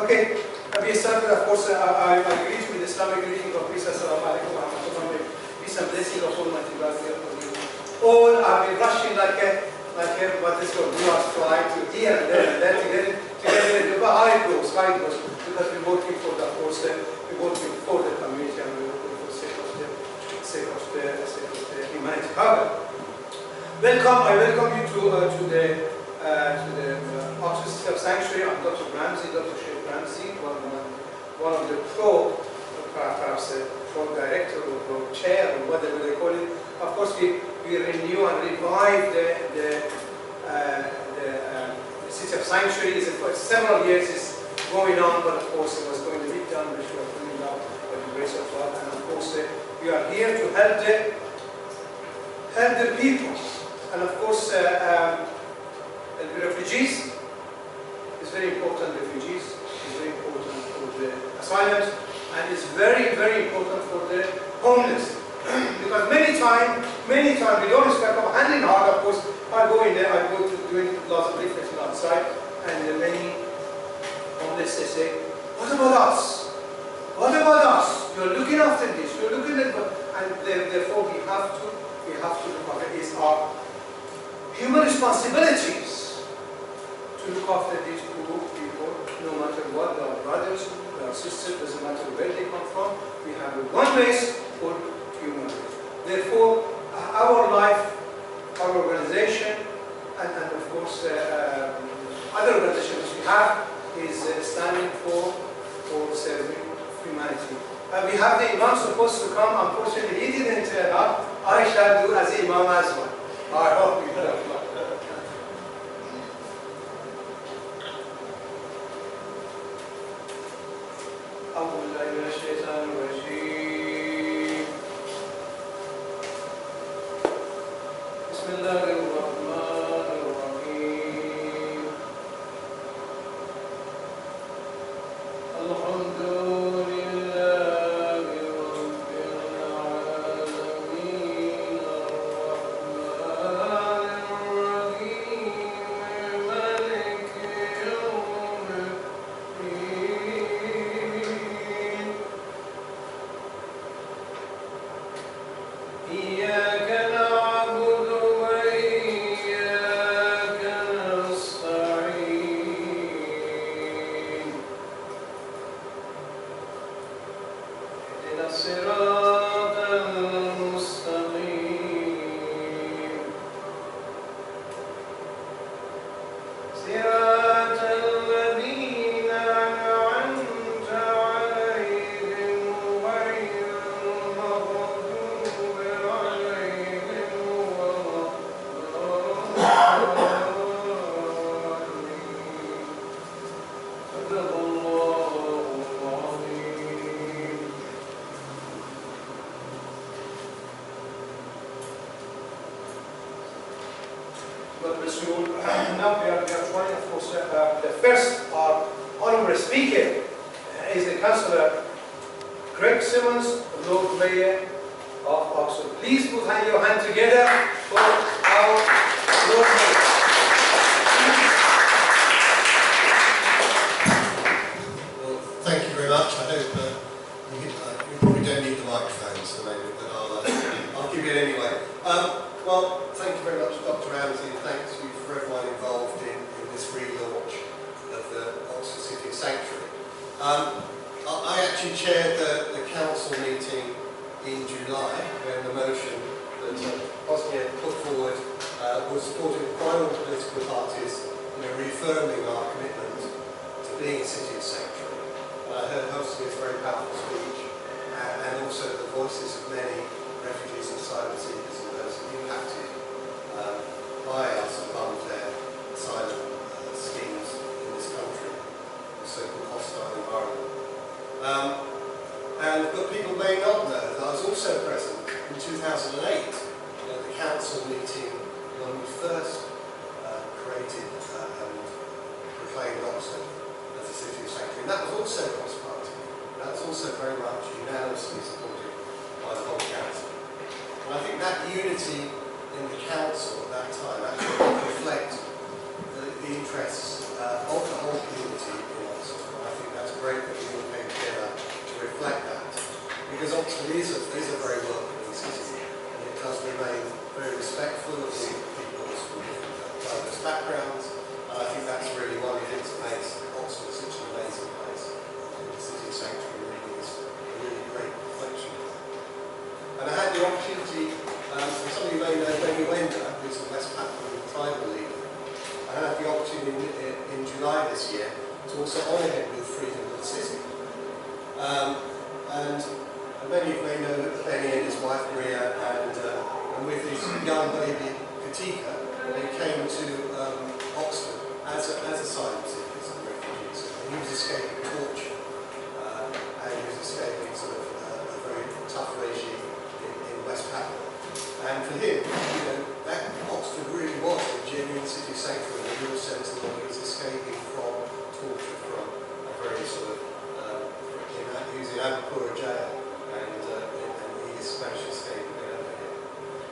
Okay, we started, of course, I greet with Islamic greeting of peace. Assalamu alaikum wa rahmatullahi. Peace and blessing of Almighty God be upon you. All have been rushing like what is called, we are trying to here and there and there to get it, but how it goes, because we're working for the, of course, we're working for the community and we're working for the sake of the humanity. However, I welcome you to the Oxford Sanctuary. I'm Dr. Ramzy, Dr. Sheikh Ramzy, one of the perhaps pro-director or pro-chair or whatever they call it. Of course, we renew and revive the City of Sanctuary. Several years is going on, but of course it was going to be done, which we are doing now by the grace of God. And of course, we are here to help the people. And of course, the refugees is very important. Refugees is very important for the asylums, and it's very, very important for the homeless. Because many times we don't expect of hand in heart. Of course, I go in there, I go to doing lots of reflection outside, and many homeless they say, "What about us? What about us? You're looking after this. You're looking at," and therefore we have to look after. It's our human responsibilities to look after these poor people, no matter what, they are brothers, they are sisters, doesn't matter where they come from. We have one race for human race. Therefore, our life, our organization, and of course other organizations we have is standing for serving humanity. We have the Imam supposed to come. Unfortunately, he didn't turn up. I shall do as Imam as well. I hope you know. Now we are trying, of course, the first honorary speaker is the Councillor Greg Simmons, Lord Mayor of Oxford. Please put your hand together for our Lord Mayor. Well, thank you very much. I hope you probably don't need the microphone, so maybe, but I'll give you it anyway. Well, thank you very much, Dr. Ramzy, and thanks you for everyone involved in this relaunch of the Oxford City Sanctuary. I actually chaired the council meeting in July, when the motion that Bosnia put forward was supported by all political parties, reaffirming our commitment to being a city of sanctuary. I heard Hosnia's very powerful speech, and also the voices of many refugees and asylum seekers and those impacted by us above their asylum schemes in this country, the so-called hostile environment. But people may not know that I was also present in 2008 at the council meeting when we first created and proclaimed Oxford as a city of sanctuary. And that was also cross-party. That was also very much unanimously supported by the whole council. And I think that unity in the council at that time actually reflect the interests of the whole community in Oxford. And I think that great that we all came together to reflect that. Because Oxford is a very welcoming city, and it does remain very respectful of the people's diverse backgrounds, and I think that's really one of the things that makes Oxford such an amazing place. The city sanctuary really is a really great reflection of that. And I had the opportunity, and some of you may know Benny Wender, who's the West Papuan tribal leader. I had the opportunity in July this year to also honour him with Freedom of the City. And many of you may know that Benny and his wife Maria and with his young baby Katika, they came to Oxford as asylum seekers and refugees. And he was escaping torture, and he was escaping sort of a very tough regime in West Papua. And for him, you know, that Oxford really was a genuine city sanctuary in the real sense that he was escaping from torture from a very sort of, he was in Abapura jail, and he managed to escape and get over here.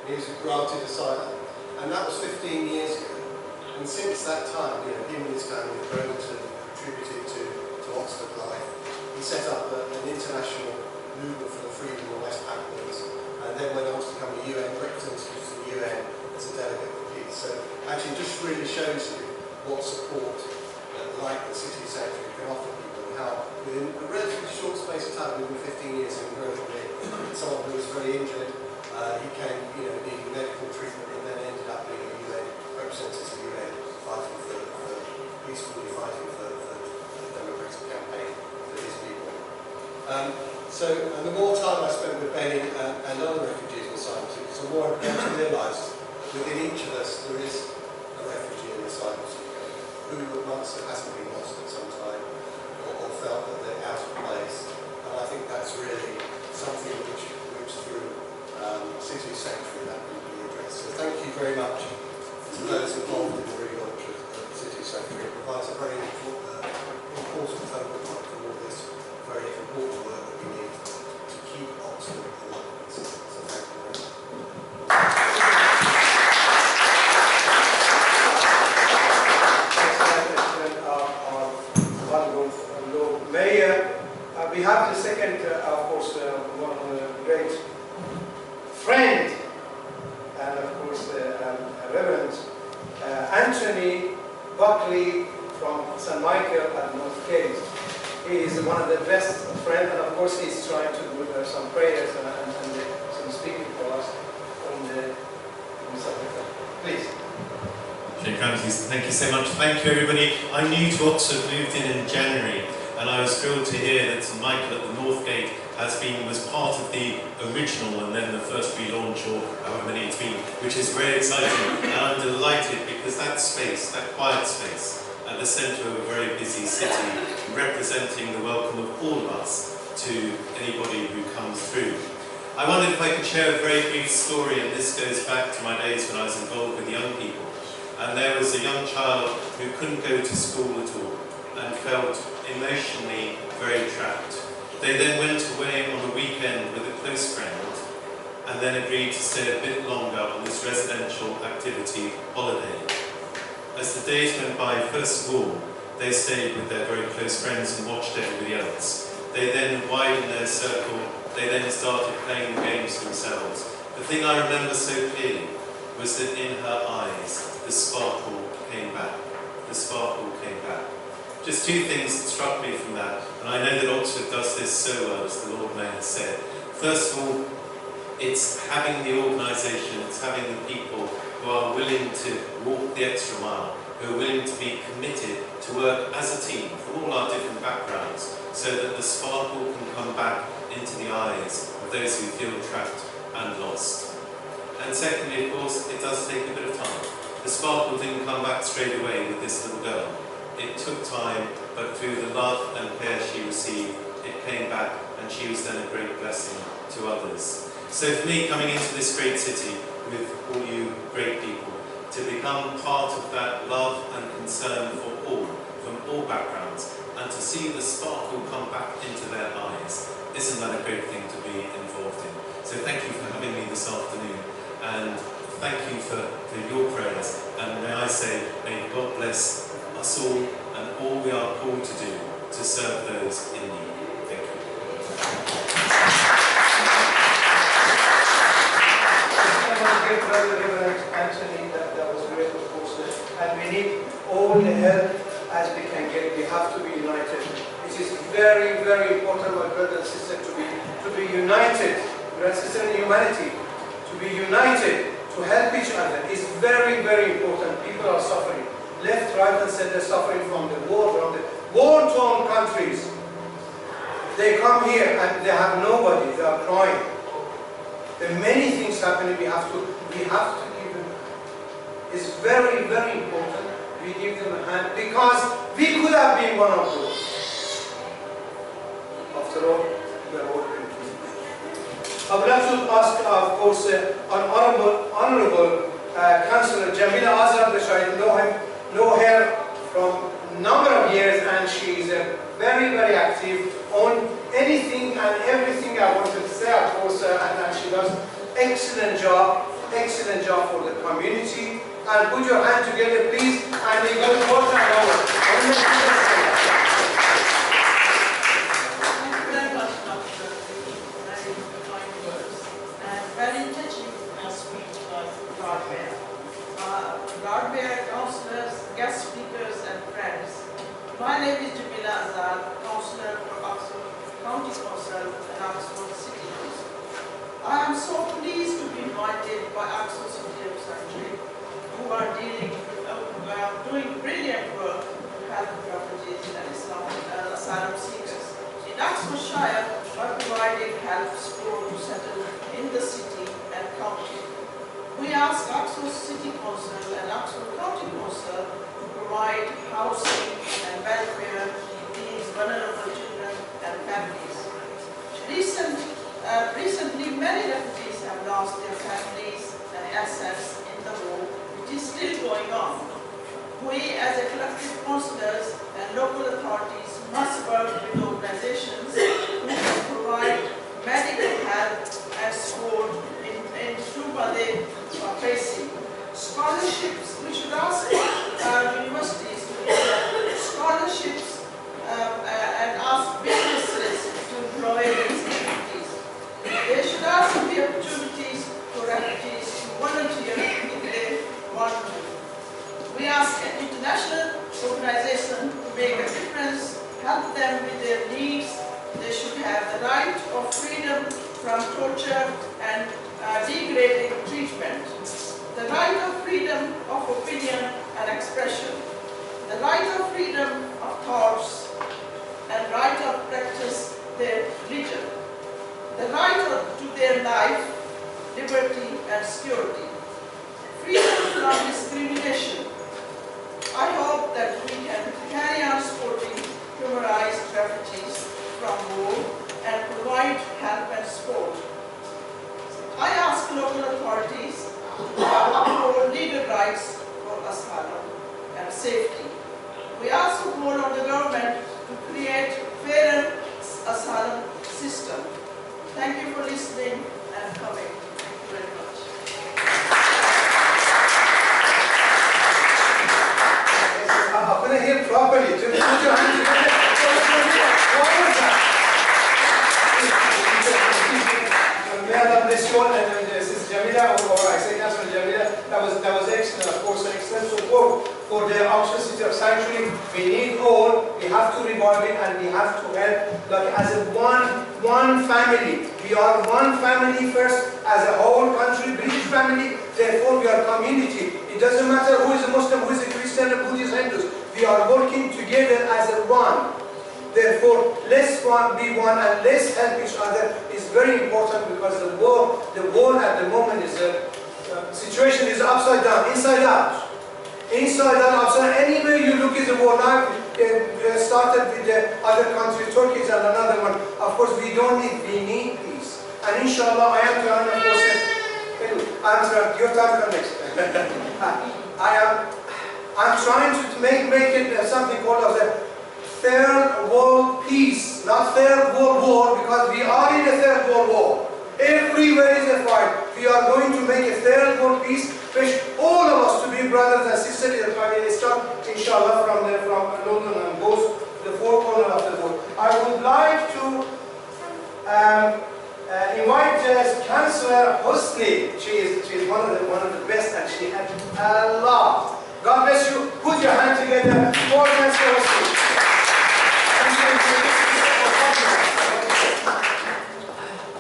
He was granted asylum, and that was 15 years ago. And since that time, you know, him and his family have grown to contributed to Oxford life. He set up an international movement for the freedom of West Papuans, and then went on to become a UN representative to the UN as a delegate for peace. So actually just really shows you what support like the city sanctuary can offer people, and how within a relatively short space of time, within 15 years, he grew from someone who was very injured, he came, you know, needing medical treatment, and then ended up being a UN representative to the UN, fighting for peacefully fighting for a democratic campaign for his people. And the more time I spent with Benny and other refugees and asylum seekers, the more I began to realise within each of us there is a refugee and asylum seeker who amongst it hasn't been lost at some time or felt that they're out of place. And I think that's really something which through city sanctuary that can be addressed. So thank you very much to those involved in the relaunch of the city sanctuary. It provides a very important focal point for all this very important work that we need to keep Oxford alive. So thank you very much. We have the second, of course, one of the great friend, and of course, Reverend Anthony Buckley from St. Michael at North Cape. He is one of the best friends, and of course, he's trying to do some prayers and some speaking for us on the subject. Please. Sheikh Ramzy, thank you so much. Thank you, everybody. I'm new to Oxford, moved in January. And I was thrilled to hear that St. Michael at the North Gate was part of the original and then the first relaunch, or however many it's been, which is very exciting. And I'm delighted because that space, that quiet space, at the centre of a very busy city, representing the welcome of all of us to anybody who comes through. I wondered if I could share a very brief story, and this goes back to my days when I was involved with young people. And there was a young child who couldn't go to school at all and felt emotionally very trapped. They then went away on a weekend with a close friend and then agreed to stay a bit longer on this residential activity holiday. As the days went by, first of all, they stayed with their very close friends and watched everybody else. They then widened their circle. They then started playing the games themselves. The thing I remember so clearly was that in her eyes, the sparkle came back. The sparkle came back. Just two things that struck me from that, and I know that Oxford does this so well, as the Lord Mayor has said. First of all, it's having the organisation, it's having the people who are willing to walk the extra mile, who are willing to be committed to work as a team from all our different backgrounds, so that the sparkle can come back into the eyes of those who feel trapped and lost. And secondly, of course, it does take a bit of time. The sparkle didn't come back straight away with this little girl. It took time, but through the love and care she received, it came back, and she was then a great blessing to others. So for me, coming into this great city with all you great people, to become part of that love and concern for all, from all backgrounds, and to see the sparkle come back into their eyes, isn't that a great thing to be involved in? So thank you for having me this afternoon, and thank you for your prayers, and may I say, may God bless us all and all we are called to do to serve those in need. Thank you. Reverend Anthony, that was great, of course, and we need all the help as we can get. We have to be united. It is very, very important, my brothers and sisters, to be united. Brothers and sisters in humanity, to be united, to help each other is very, very important. People are suffering. Left, right, and center, suffering from the war, from the war-torn countries. They come here and they have nobody. They are crying. There are many things happening. We have to give them. It's very, very important. We give them a hand because we could have been one of those. After all, we are all people. I would like to ask, of course, honorable Councillor Jamila Azhar, which I know her from a number of years, and she is very, very active on anything and everything I wanted to say, of course, and she does excellent job for the community. And put your hand together, please, and we go to water and over. Thank you very much, Doctor. Very kind words. And very touching speech was Broadware. Broadware councillors, guest speakers, and friends. My name is Jamila Azhar, councillor for Oxford County Council and Oxford City Council. I am so pleased to be invited by Oxford City of Sanctuary, who are doing brilliant work to help refugees and asylum seekers. In Oxfordshire, are providing help support to settle in the city and county. We ask Oxford City Council and Oxford County Council to provide housing and welfare to these vulnerable children and families. Recently, many refugees have lost their families and assets in the war, which is still going on. We, as a collective councillors and local authorities, must work with organizations who can provide medical help and support in what they are facing. Scholarships, we should ask universities to give scholarships and ask businesses to employ these refugees. There should also be opportunities for refugees to volunteer if they want to. We ask an international organization to make a difference, help them with their needs. They should have the right of freedom from torture and degrading treatment, the right of freedom of opinion and expression, the right of freedom of thoughts, and right of practice their religion, the right to their life, liberty and security, freedom from discrimination. I hope that we can carry on supporting human rights refugees from war and provide help and support. I ask local authorities to uphold legal rights for asylum and safety. We also call on the government to create fairer asylum system. Thank you for listening and coming. Thank you very much. I couldn't hear properly. Put your hand together. What was that? May Allah bless you all, and this is Jamila, or I say Councillor Jamila. That was excellent, of course, an excellent support for the Oxford City of Sanctuary. We need all. We have to revive it, and we have to help. Like as a one family. We are one family first, as a whole country, British family. Therefore, we are community. It doesn't matter who is a Muslim, who is a Christian, who is Hindus. We are working together as a one. Therefore, let's be one and let's help each other. Is very important because the war at the moment is situation is upside down, inside out. Inside out, upside down. Anywhere you look is a war. Now started with the other countries, Turkey is another one. Of course, we need peace. And inshallah, I am trying, of course, your time comes next. I'm trying to make it something called as a third world peace, not third world war, because we are in a third world war. Everywhere is a fight. We are going to make a third world peace, which all of us to be brothers and sisters in Islam, inshallah, from London and goes to the four corners of the Hosni, she is one of the best, and she had a lot. God bless you. Put your hand together. More hands for Hosni.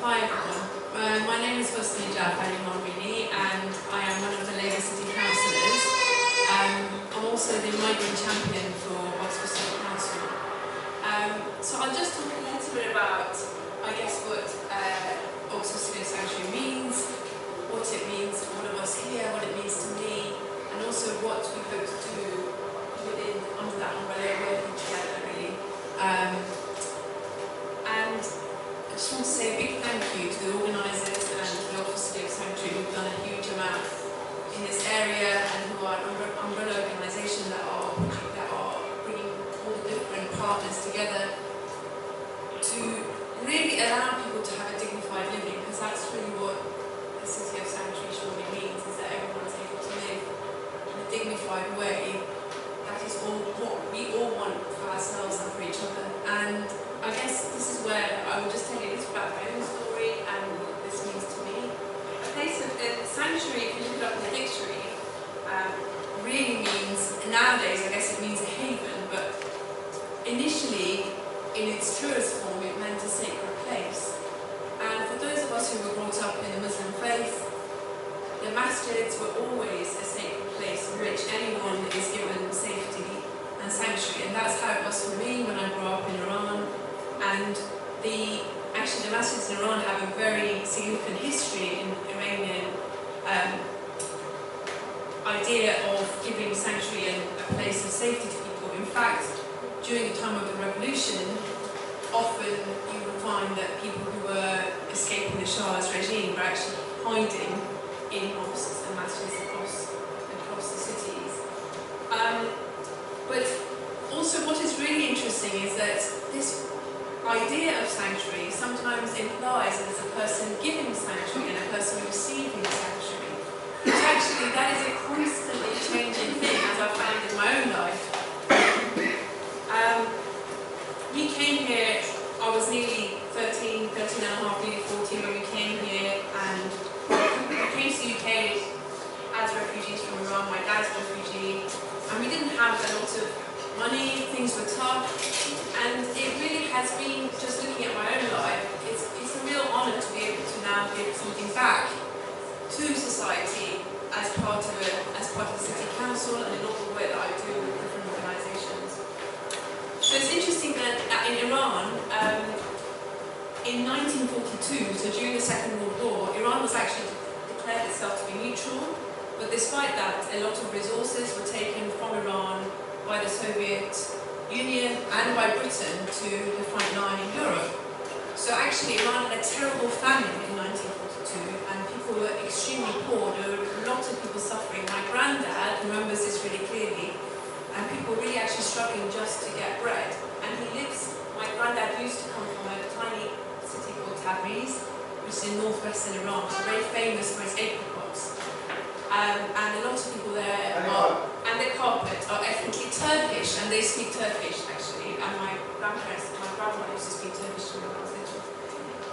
Hi everyone. My name is Hosni Jafari, and I am one of the Labour City councillors. I'm also the migrant champion for Oxford City Council. So I'll just talk a little bit about, I guess, what Oxford City Sanctuary means, what it means for all of us here, what it means to me, and also what we hope to do under that umbrella, working together really. And I just want to say a big thank you to the organisers and the Oxford City Sanctuary who've done a huge amount in this area, and who are an umbrella organisation that are bringing all the different partners together to really allow people to have a dignified living, because that's really what the City of Sanctuary surely means, is that everyone's able to live in a dignified way. That is all what we all want for ourselves and for each other. And I guess this is where I will just tell you a little about my own story and what this means to me. A place of sanctuary, if you look it up in the dictionary, really means, nowadays I guess it means a haven, but initially, in its truest form, it meant a sacred place. And for those of us who were brought up in the Muslim faith, the masjids were always a sacred place in which anyone is given safety and sanctuary. And that's how it was for me when I grew up in Iran. And actually the masjids in Iran have a very significant history in Iranian idea of giving sanctuary and a place of safety to people. In fact, during the time of the revolution, often you would find that people who were escaping the Shah's regime were actually hiding in mosques and masjids across the cities. But also what is really interesting is that this idea of sanctuary sometimes implies that there's a person giving sanctuary and a person receiving sanctuary. Which actually, that is a constantly changing thing, as I've found in my own life. We came here, I was nearly 13 and a half, nearly 14 when we came here, and we came to the UK as refugees from Iran. My dad's a refugee, and we didn't have a lot of money, things were tough, and it really has been, just looking at my own life, it's a real honour to be able to now give something back to society as part of the City Council and in all the work that I do with different organisations. So it's interesting that in Iran, in 1942, so during the Second World War, Iran was actually declared itself to be neutral, but despite that, a lot of resources were taken from Iran by the Soviet Union and by Britain to the front line in Europe. So actually Iran had a terrible famine in 1942 and people were extremely poor. There were a lot of people suffering. My granddad remembers this really clearly, and people really actually struggling just to get bread. And my granddad used to come from a tiny city called Tabriz, which is in northwestern Iran, so very famous for its apricots. And a lot of people there and the carpet are ethnically Turkish, and they speak Turkish actually. And my grandmother used to speak Turkish when I was little.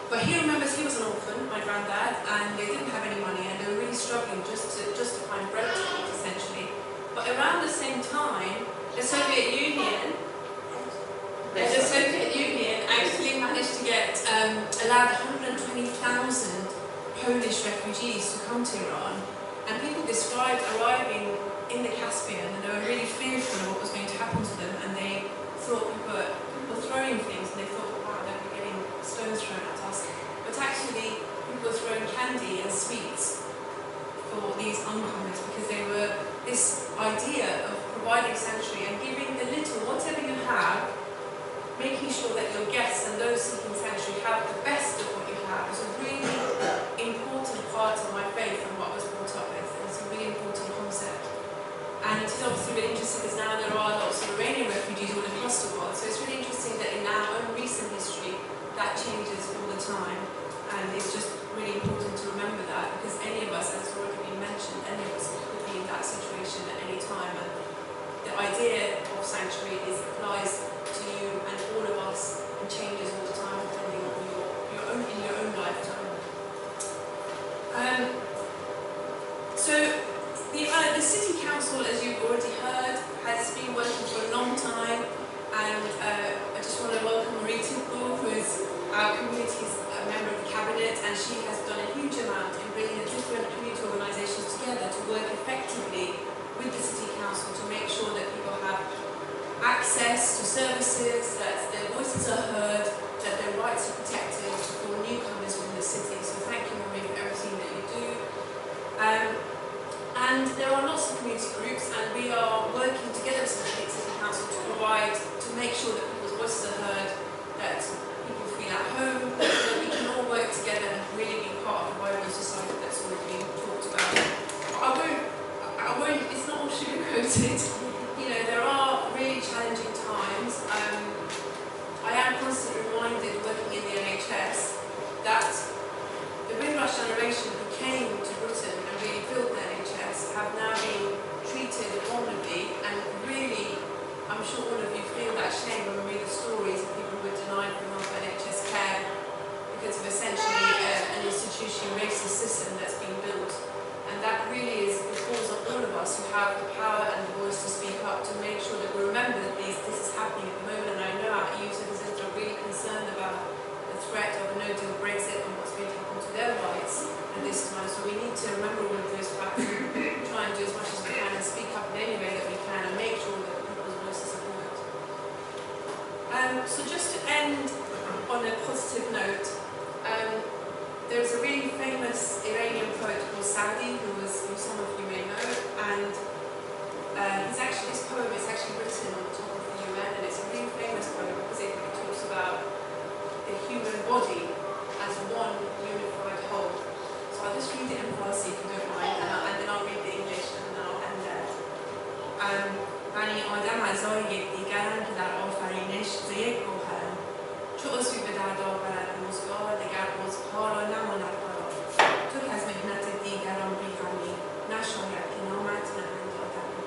But he remembers he was an orphan, my granddad, and they didn't have any money, and they were really struggling just to find bread to eat, essentially. But around the same time, the Soviet Union actually managed to allowed 120,000 Polish refugees to come to Iran. And people described arriving in the Caspian, and they were really fearful of what was going to happen to them, and they thought people were throwing things, and they thought, wow, they'll be getting stones thrown at us. But actually, people were throwing candy and sweets for these uncomers, because they were this idea of providing sanctuary and giving the little, whatever you have, making sure that your guests and those seeking sanctuary have the best of what you have, is a really important part of my faith and what I was brought up with. It's a really important concept. And it's obviously really interesting because now there are lots of Iranian refugees all across the world. So it's really interesting that in our own recent history, that changes all the time. And it's just really important to remember that, because any of us, as has already been mentioned, any of us could be in that situation at any time. And the idea of sanctuary applies to you and all of us, and changes all the time depending on your own lifetime. the City Council, as you've already heard, has been working for a long time, and I just want to welcome Marie Tidball, who is our community's member of the Cabinet, and she has done a huge amount in bringing the different community organisations together to work effectively with the City Council to make sure that people have access to services, that their voices are heard, that their rights are protected for newcomers within the city. So thank you, Marie, for everything that you do. And there are lots of community groups, and we are working together with the City Council to make sure that people's voices are heard, that people feel at home, that we can all work together and really be part of the wider society that's already being talked about. But I won't, it's not all sugar-coated. You know, there are really challenging times. I am constantly reminded, working in the NHS, that the Windrush generation who came to Britain and really built the NHS have now been treated honourably, and really, I'm sure all of you feel that shame when we read the stories of people who were denied from NHS care because of essentially an institution racist system that's been built. And that really falls on all of us who have the power and the voice to speak up, to make sure that we remember that this is happening at the moment. And I know our EU citizens are really concerned about the threat of a no-deal Brexit and what's going to happen to their rights at this time. So we need to remember all of those facts and try and do as much as we can and speak up in any way that we can and make sure that people's voices are heard. So just to end on a positive note, there's a really famous Iranian poet called Saadi, who some of you may know, and his poem is actually written on the top of the UN, and it's a really famous poem because it talks about the human body as one unified whole. So I'll just read it in Farsi if you don't mind, and then I'll read the English and then I'll end there. بنی آدم اعضای یکدیگرند که در آفرینش ز یک گوهرند، چو عضوی به درد آورد روزگار، دگر عضوها را نماند قرار. تو که از محنت دیگران بی‌غمی، نشاید که نامت نهند آدمی.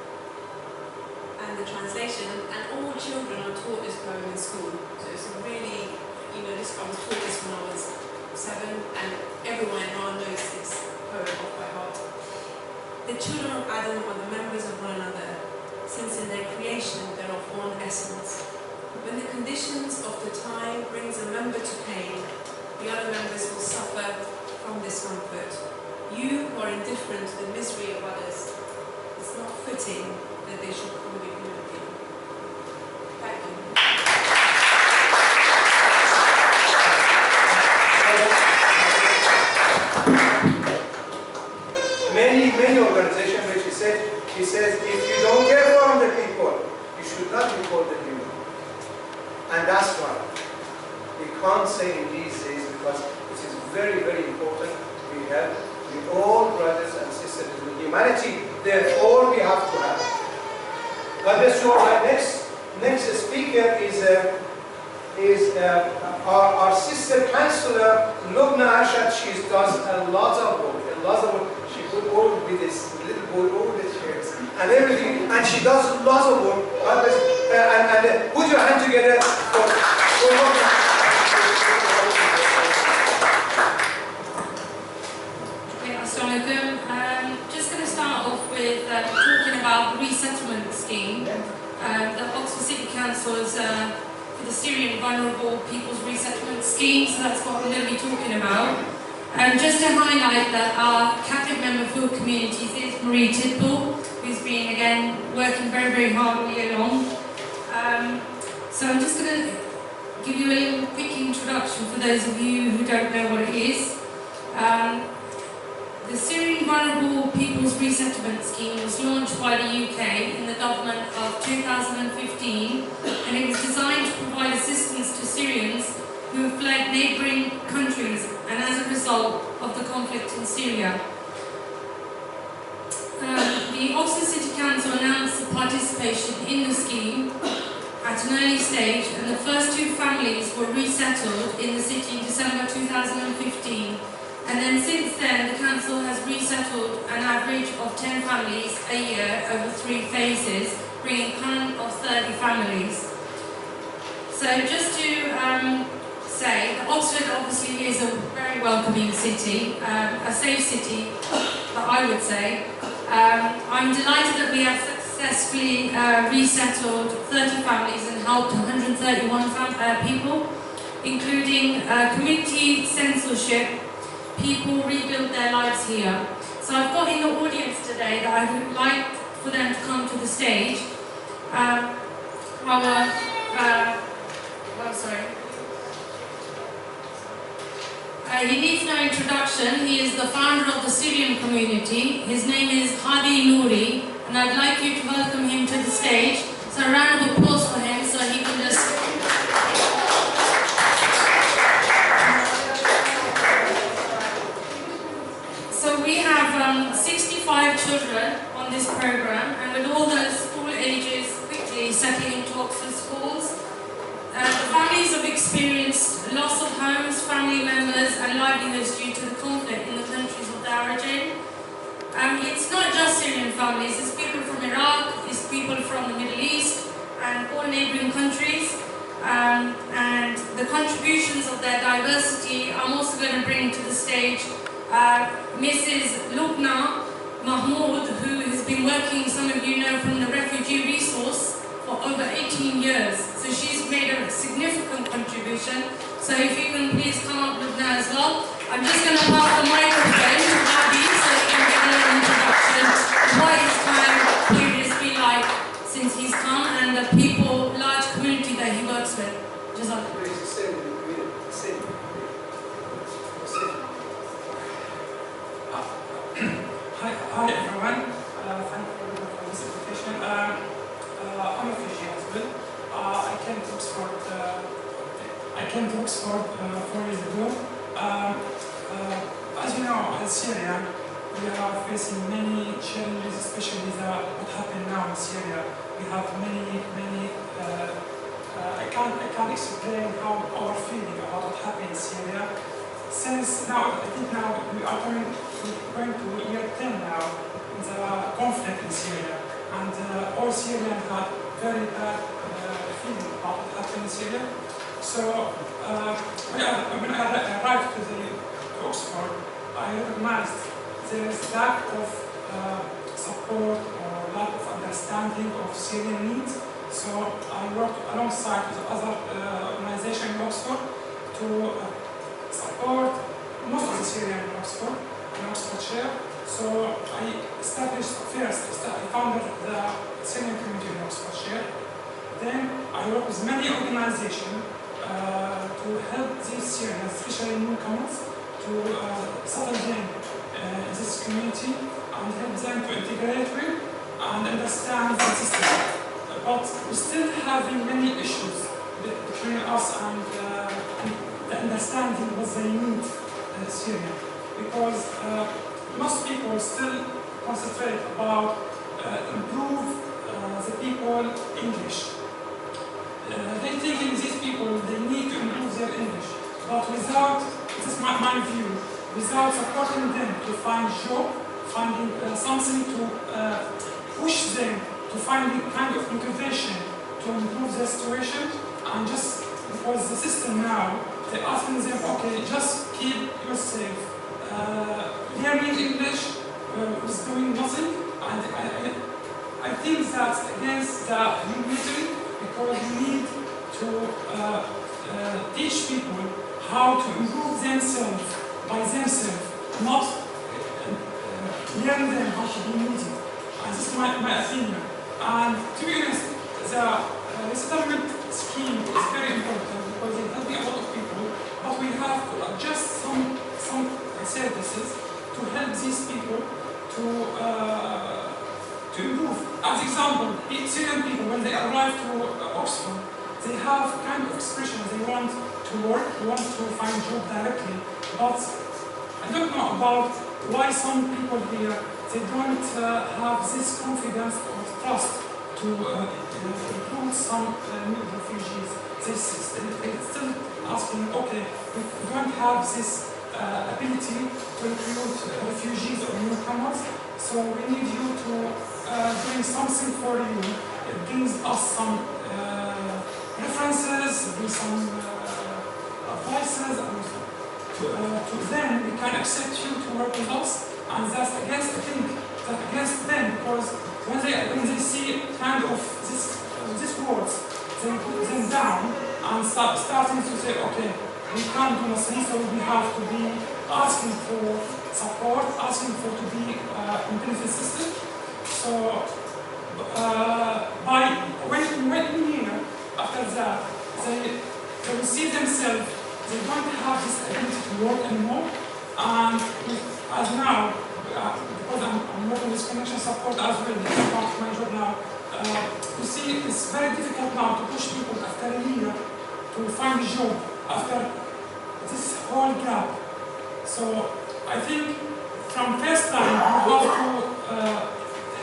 And the translation, and all children are taught this poem in school. So it's a really, I was taught this when I was 7, and everyone in Iran knows this poem off by heart. The children of Adam are the members of one another, since in their creation they're of one essence. When the conditions of the time brings a member to pain, the other members will suffer from discomfort. You who are indifferent to the misery of others, it's not fitting that they should call you human being. Thank you. Many organizations which he says, if you don't care for the people, you should not be called a human. And that's why we can't say in these days, because it is very, very important. We have all brothers and sisters in humanity. Therefore, we have to have. God bless you all. Next speaker is our sister councillor Lubna Ashad. She does a lot of work. She put all with this little boy over the chairs and everything, and she does lots of work. God bless you. And put your hand together for just going to start off with talking about the resettlement scheme that Oxford City Council has for the Syrian Vulnerable People's Resettlement Scheme, so that's what I'm going to be talking about. Just to highlight that our cabinet member for communities is Marie Tidball, who's been again working very, very hard all year long. So I'm just going to give you a little quick introduction for those of you who don't know what it is. The Syrian Vulnerable People's Resettlement Scheme was launched by the UK in the government of 2015, and it was designed to provide assistance to Syrians who have fled neighbouring countries and as a result of the conflict in Syria. The Oxford City Council announced the participation in the scheme at an early stage, and the first 2 families were resettled in the city in December 2015. And then since then, the council has resettled an average of 10 families a year over 3 phases, bringing a current of 30 families. So just to say that Oxford obviously is a very welcoming city, a safe city, I would say. I'm delighted that we have successfully resettled 30 families and helped 131 people, including community censorship. People rebuild their lives here. So I've got in the audience today that I would like for them to come to the stage. He needs no introduction. He is the founder of the Syrian community. His name is Hadi Nouri, and I'd like you to welcome him to the stage. So a round of applause for him so he can just... So we have 65 children on this program, and with all the school ages quickly settling into Oxford schools, the families have experienced loss of homes, family members and livelihoods due to the conflict in the countries of their origin. It's not just Syrian families, it's people from Iraq, it's people from the Middle East and all neighbouring countries. And the contributions of their diversity, I'm also going to bring to the stage Mrs. Lubna Mahmoud, who has been working, some of you know, from the refugee resource for over 18 years. So she's made a significant contribution. So if you can please come up with that as well. I'm just going to pass the microphone to Hadi so he can give a little introduction to what his time period has been like since he's come and the people, large community that he works with. Hi everyone, thank you for this invitation. I'm a refugee as well. I came to Oxford 4 years ago. As you know, as Syrian, we are facing many challenges, especially what happened now in Syria. We have many. I can't explain how our feeling about what happened in Syria. Since now, I think now we are going to year 10 now in the conflict in Syria, and all Syrians had very bad feeling about what happened in Syria. So when I arrived to Oxford, I recognized there is lack of support or lack of understanding of Syrian needs. So I worked alongside with other organizations in Oxford to support most of the Syrians in Oxfordshire. So I established I founded the Syrian community in Oxfordshire. Then I worked with many organizations to help these Syrians, especially newcomers, to settle them in this community and help them to integrate with and understand the system. But we're still having many issues between us and the understanding what they need in Syria. Because most people still concentrate about improve the people English. They think these people, they need to improve their English. But without, this is my view, without supporting them to find job, finding something to push them to find a kind of motivation to improve their situation, and just because the system now, they're asking them, okay, just keep yourself learning English is doing nothing, and I think that's against the humanity, because you need to teach people how to improve themselves by themselves, not learn them how to be needy. And this is my opinion. And to be honest, the resettlement scheme is very important because it's helping a lot of people, but we have to adjust some services to help these people to improve. As example, Syrian people, when they arrive to Oxford, they have kind of expression, they want to work, they want to find job directly, but I don't know about why some people here, they don't have this confidence or trust to recruit some new refugees. They're still asking, okay, we don't have this ability to recruit refugees or newcomers, so we need you to doing something for you. It brings us some references, brings some advices, and to them we can accept you to work with us, and that's against, I think, that against say, okay, we can't do nothing, so we have to be asking for support, asking for to be in benefit system. So when here, after that, they will see themselves, they don't have this ability to work anymore. And as now, because I'm working with connection support as well, it's part of my job now, you see it's very difficult now to push people after a year to find a job after this whole gap. So I think from first time we have to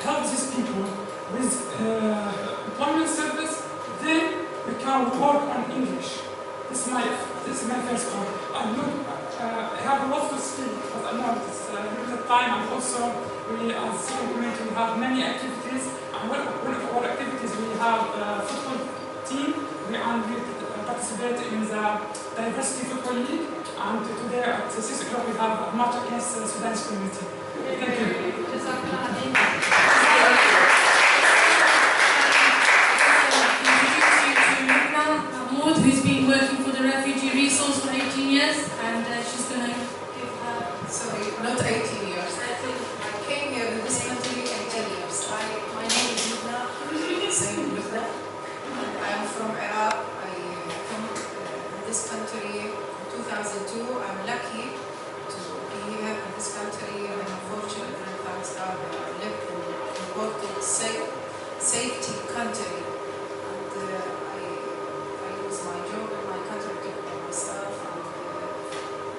help these people with employment service, then we can work on English. This is my first point. I have a lot to speak, but I know it's limited time, and also we as a community we have many activities, and one of our activities we have a football team, we participate in the Diversity Football League, and today at 6 o'clock we have a match against the Sudanese community. Thank you. Who's been working for the refugee resource for 18 years, and she's going to give her... Sorry, not 18 years. I came here in this country 18 years. My name is Yubna, I am from Iraq. I come in this country in 2002. I'm lucky to be here in this country. I'm fortunate and thanks God that I live in an important safety country. My job in my country by myself, and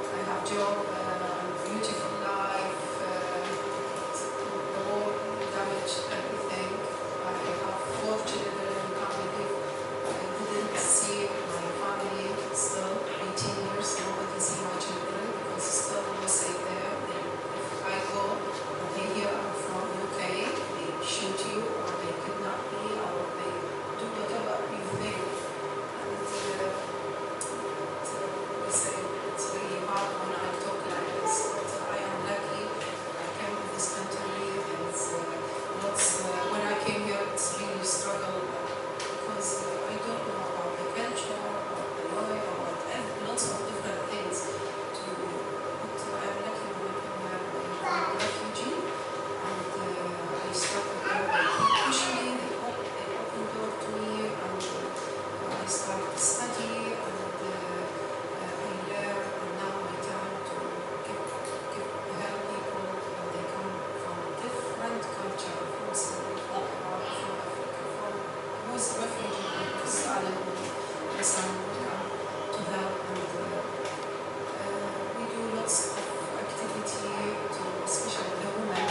I have job and beautiful life. The war damaged everything. I have 4 children. Can't believe I didn't see my family still 18 years. Nobody see my children because still we stay there. If I go and they hear I'm from UK, they shoot you or they kidnap me or they do whatever you think. It's really hard when I talk like this, but I am lucky. I came to this country, and when I came here, it's really struggle because I don't know about the culture, about the law, about lots of different things. But I am lucky when I came here, I'm a refugee, and I started here. They pushed me, they opened the door to me, and I started to study. We do lots of activity to, especially the women.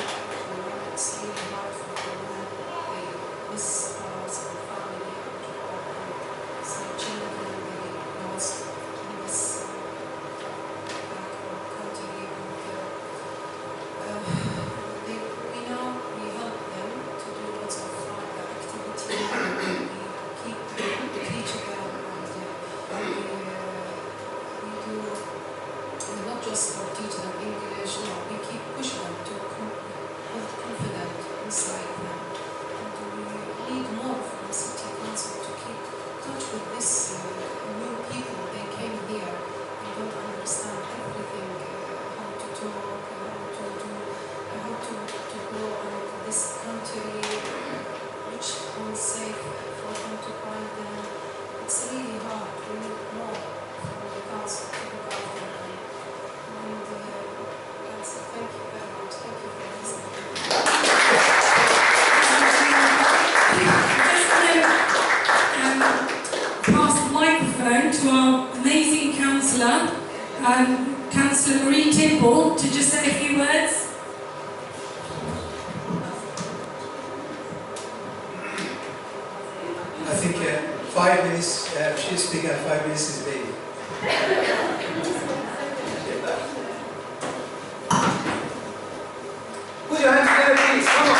It's really hard for the women. They miss house and family and some children they lost in this country. And we know we help them to do lots of activity. We teach them, and we do not just for teach them English. No, we keep pushing them to build confidence inside them. And we need more from city council to keep touch with this new people. They came here and don't understand everything, how to talk, how to do, how to go on this country, which is safe for them to find them. It's really hard. We need more from the council to look after them. And that's it. Thank you very much. Thank you for listening. Pass the microphone to our amazing councillor, Councillor Marie Timble, to just say a few words. I think 5 minutes, she's speaking, 5 minutes is baby. Put your hands together, please. Come on.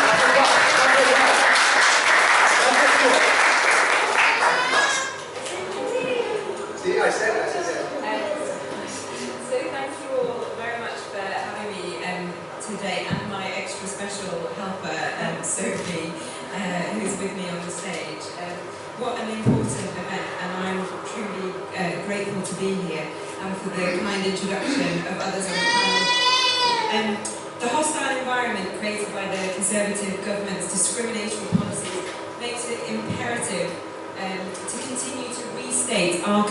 See, I said that. So thank you all very much for having me today, and my extra special helper, Sophie, who's with me on the stage. what an important event, and I'm truly grateful to be here and for the kind introduction of others on the panel. The hostile environment created by the Conservative government's discriminatory policies makes it imperative to continue to restate our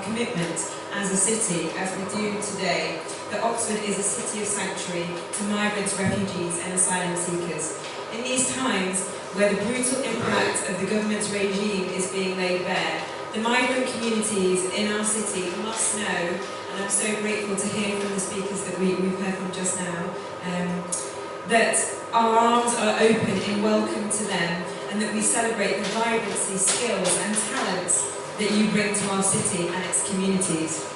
commitment as a city, as we do today, that Oxford is a city of sanctuary to migrants, refugees and asylum seekers. In these times, where the brutal impact of the government's regime is being laid bare, the migrant communities in our city must know, and I'm so grateful to hear from the speakers that we've heard from just now, that our arms are open in welcome to them, and that we celebrate the vibrancy, skills and talents that you bring to our city and its communities.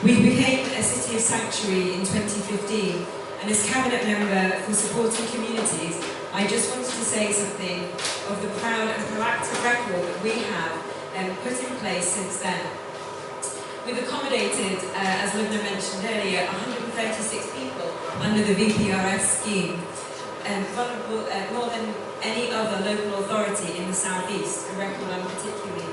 We became a city of sanctuary in 2015, and as Cabinet Member for Supporting Communities, I just wanted to say something of the proud and proactive record that we have put in place since then. We've accommodated, as Lubna mentioned earlier, 136 people under the VPRS scheme, more than any other local authority in the southeast, a record I'm particularly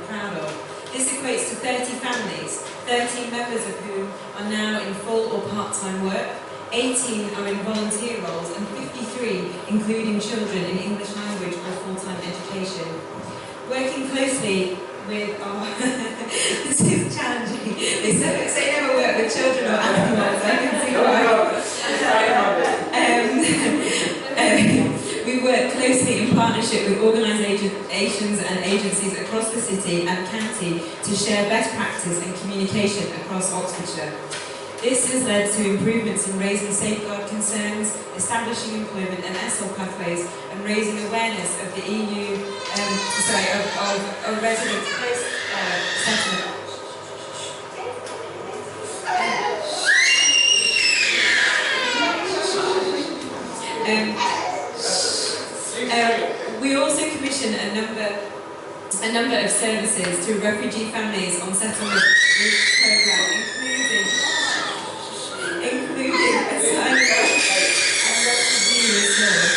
proud of. This equates to 30 families, 13 members of whom are now in full or part-time work, 18 are in volunteer roles, and 53 including children in English language or full-time education. Working closely with our... this is challenging. They say never work with children or animals, I can see why. We work closely in partnership with organisations and agencies across the city and county to share best practice and communication across Oxfordshire. This has led to improvements in raising safeguard concerns, establishing employment and ESOL pathways, and raising awareness of the EU, of residents post-settlement. We also commission a number of services through refugee families on settlement programme, including asylum and refugee resource.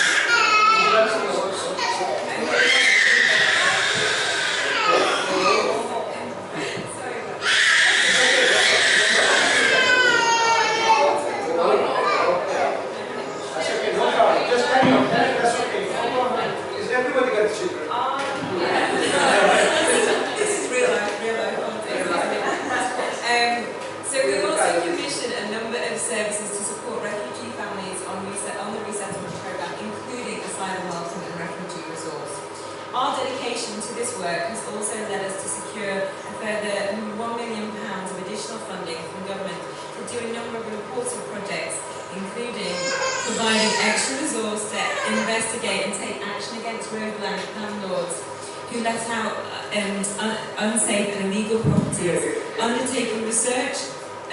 Services to support refugee families on the resettlement programme, including asylum, welcome and refugee resource. Our dedication to this work has also led us to secure a further £1 million of additional funding from government to do a number of important projects, including providing extra resource to investigate and take action against road landlords who let out unsafe and illegal properties, undertaking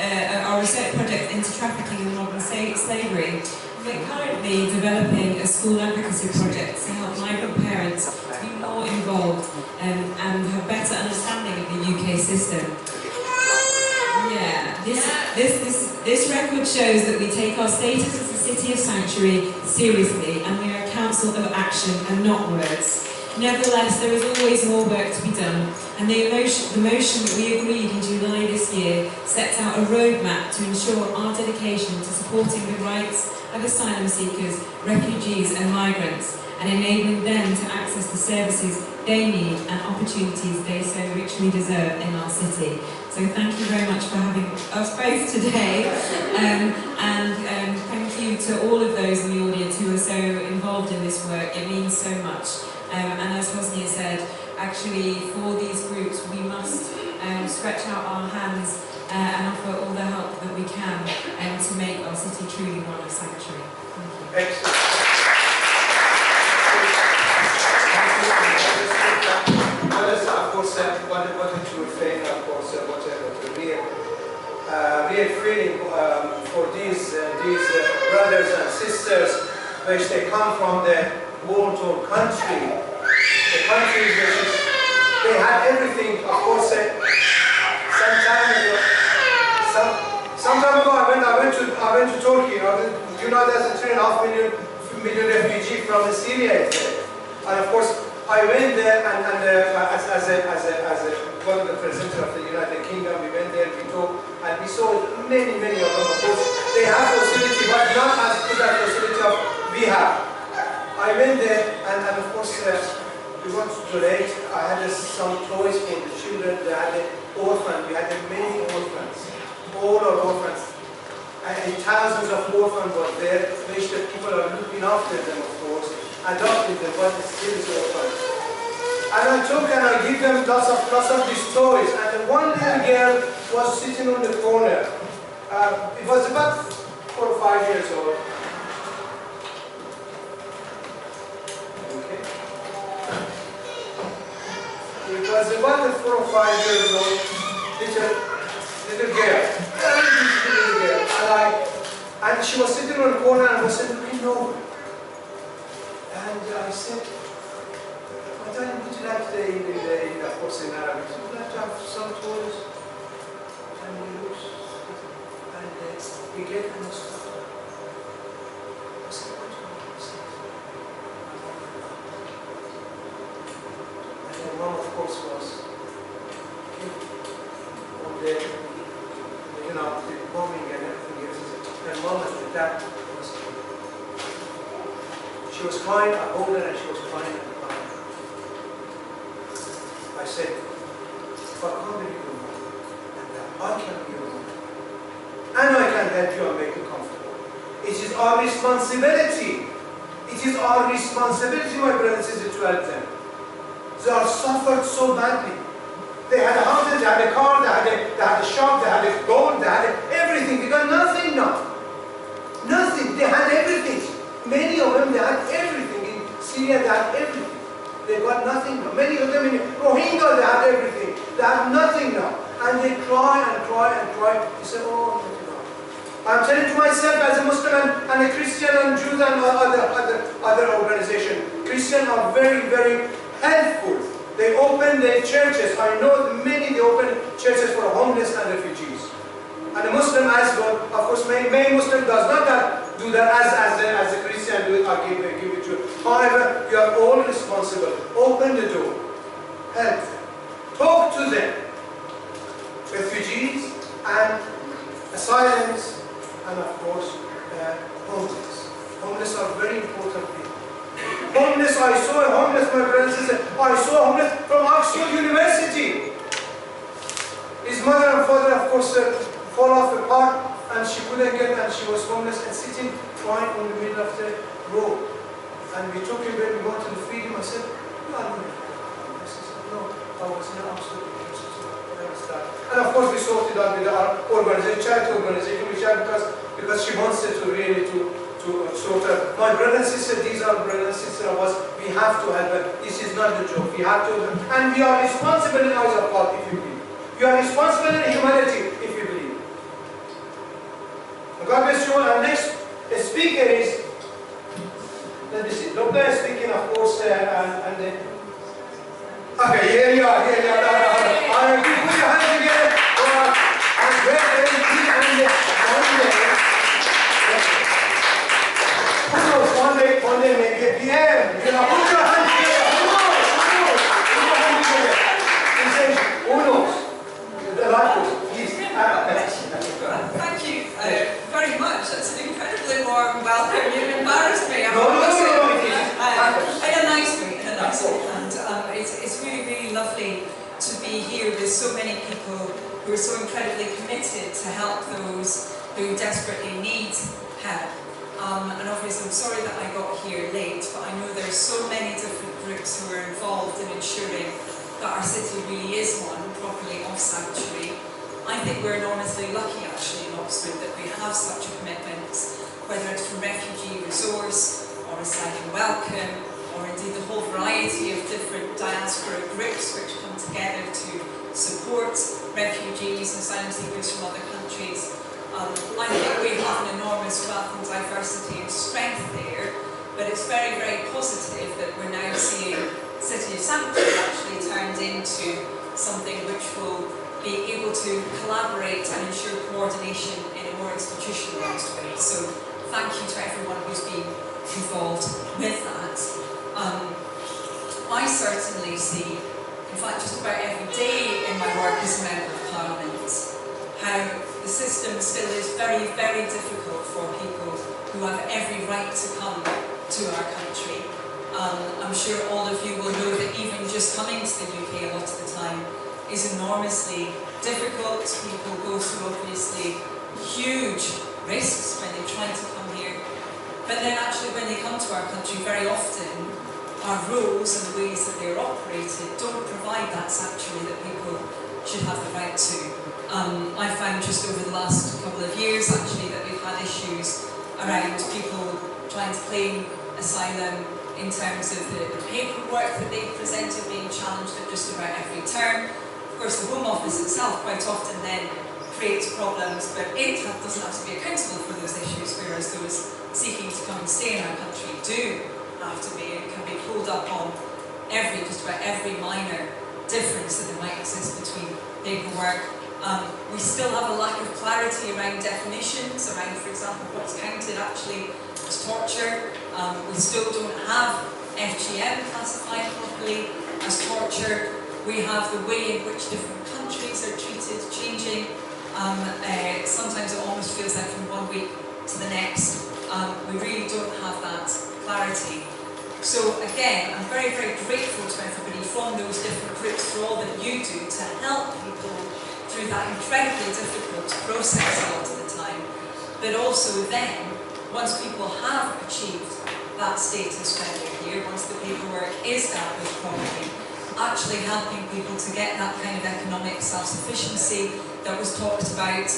our research project into trafficking and modern slavery. We're currently developing a school advocacy project to help migrant parents to be more involved and have better understanding of the UK system. Yeah, this record shows that we take our status as a city of sanctuary seriously, and we are a council of action and not words. Nevertheless, there is always more work to be done, and the motion that we agreed in July this year sets out a roadmap to ensure our dedication to supporting the rights of asylum seekers, refugees and migrants, and enabling them to access the services they need and opportunities they so richly deserve in our city. So thank you very much for having us both today, and thank you to all of those in the audience who are so involved in this work. It means so much. And as Hosnia said, actually for these groups we must stretch out our hands and offer all the help that we can to make our city truly one of sanctuary. Thank you. Excellent. Of course, wanted to refrain, of course, what the real feeling for these brothers and sisters, which they come from the war-torn country, the countries which they had everything. Of course, some time ago, I went to Turkey. You know, there's a 3.5 million refugee from Syria, and of course, I went there and as one of the presidents of the United Kingdom, we went there, we talked, and we saw many of them. Of course, they have facility, but not as good as facility of we have. I went there, and of course, we want to donate. I had some toys for the children. They had an orphan. We had many orphans. All are orphans. And thousands of orphans were there, which the people are looking after them, of course, adopting them, but still is orphans. And I took and I give them lots of these toys. And one little girl was sitting on the corner. It was about 4 or 5 years old. Okay. It was about 4 or 5 years old, little girl, very beautiful little girl. And she was sitting on the corner and was looking over. And I said, Madam, would you like the of course in Arabic, would you like to have some toys? And we looked, and we gave them a stuff. I said, what do you want to say? And then mom, of course, was on the, you know, the bombing and everything else. And mom and the dad was, she was crying, I hold her and she was crying and crying. I said, if I can't be your mom, and I can be your mom, and I can help you and make you comfortable. It is our responsibility. It is our responsibility, my brothers and sisters, to help them. They are suffered so badly. They had a house, they had a car, they had a shop, they had a gold, they had everything. They got nothing now. Nothing. They had everything. Many of them, they had everything. In Syria, they had everything. They got nothing now. Many of them in Rohingya, they had everything. They have nothing now. And they cry and cry and cry. They say, oh, I'm telling to myself as a Muslim and a Christian and Jews and other organizations. Christians are very, very helpful. They open their churches. I know many, they open churches for homeless and refugees. And a Muslim as well, of course, many Muslim does not do that as a Christian do it or give it to you. However, you are all responsible. Open the door. Help them. Talk to them. Refugees and asylums and of course homeless. Homeless are very important people. Homeless, I saw a homeless, my brothers and sisters, I saw a homeless from Oxford University. His mother and father, of course, fall off a park and she couldn't get, and she was homeless and sitting crying in the middle of the road. And we took him when we wanted to feed him. I said, you are not homeless. He said, no, I was in Oxford University. And of course we sorted out with our organization, charity organization, because she wants it to really to sort of, my brothers and sisters, these are brothers and sisters of us, we have to help them. This is not a joke, we have to help them. And we are responsible in the eyes of God if you believe. You are responsible in humanity if you believe. God bless you all. Our next speaker is, let me see, Doctor is speaking, of course, and then, okay, here you are, here you are. Put your hands together for our great MP and one day maybe a PM. You know, put your hands together. Put your hands together. He says, who knows? The light goes, please. Thank you very much. That's an incredibly warm welcome. You've embarrassed me. No. In a nice way, And it's really, really lovely to be here with so many people who are so incredibly committed to help those who desperately need help. And obviously I'm sorry that I got here late, but I know there's so many different groups who are involved in ensuring that our city really is one properly of sanctuary. I think we're enormously lucky actually in Oxford that we have such a commitment, whether it's from refugee resource or asylum welcome, or indeed the whole variety of different diaspora groups which come together to support refugees and asylum seekers from other countries. I think we have an enormous wealth and diversity and strength there, but it's very, very positive that we're now seeing City of Sanctuary actually turned into something which will be able to collaborate and ensure coordination in a more institutionalised way. So thank you to everyone who's been involved with that. I serve constantly see, in fact just about every day in my work as a Member of Parliament, how the system still is very, very difficult for people who have every right to come to our country. I'm sure all of you will know that even just coming to the UK a lot of the time is enormously difficult. People go through obviously huge risks when they try to come here. But then actually when they come to our country, very often our rules and the ways that they're operated don't provide that sanctuary that people should have the right to. I found just over the last couple of years actually that we've had issues around people trying to claim asylum in terms of the paperwork that they've presented being challenged at just about every turn. Of course, the Home Office itself quite often then creates problems, but it doesn't have to be accountable for those issues, whereas those seeking to come and stay in our country do have to be, and can be pulled up on just about every minor difference that there might exist between paperwork. We still have a lack of clarity around definitions, around, for example, what's counted actually as torture. We still don't have FGM classified properly as torture. We have the way in which different countries are treated changing. Sometimes it almost feels like from one week to the next. We really don't have that clarity. So again, I'm very, very grateful to everybody from those different groups for all that you do to help people through that incredibly difficult process a lot of the time. But also then, once people have achieved that status when they're here, once the paperwork is dealt with properly, actually helping people to get that kind of economic self-sufficiency that was talked about,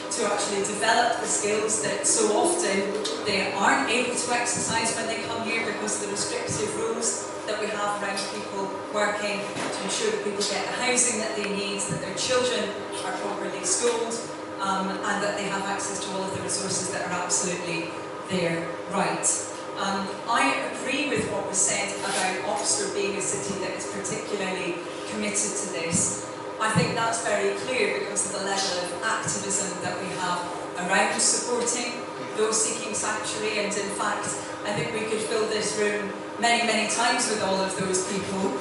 to actually develop the skills that so often they aren't able to exercise when they come here because of the restrictive rules that we have around people working, to ensure that people get the housing that they need, that their children are properly schooled, and that they have access to all of the resources that are absolutely their right. I agree with what was said about Oxford being a city that is particularly committed to this. I think that's very clear because of the level of activism that we have around supporting those seeking sanctuary, and in fact I think we could fill this room many, many times with all of those people,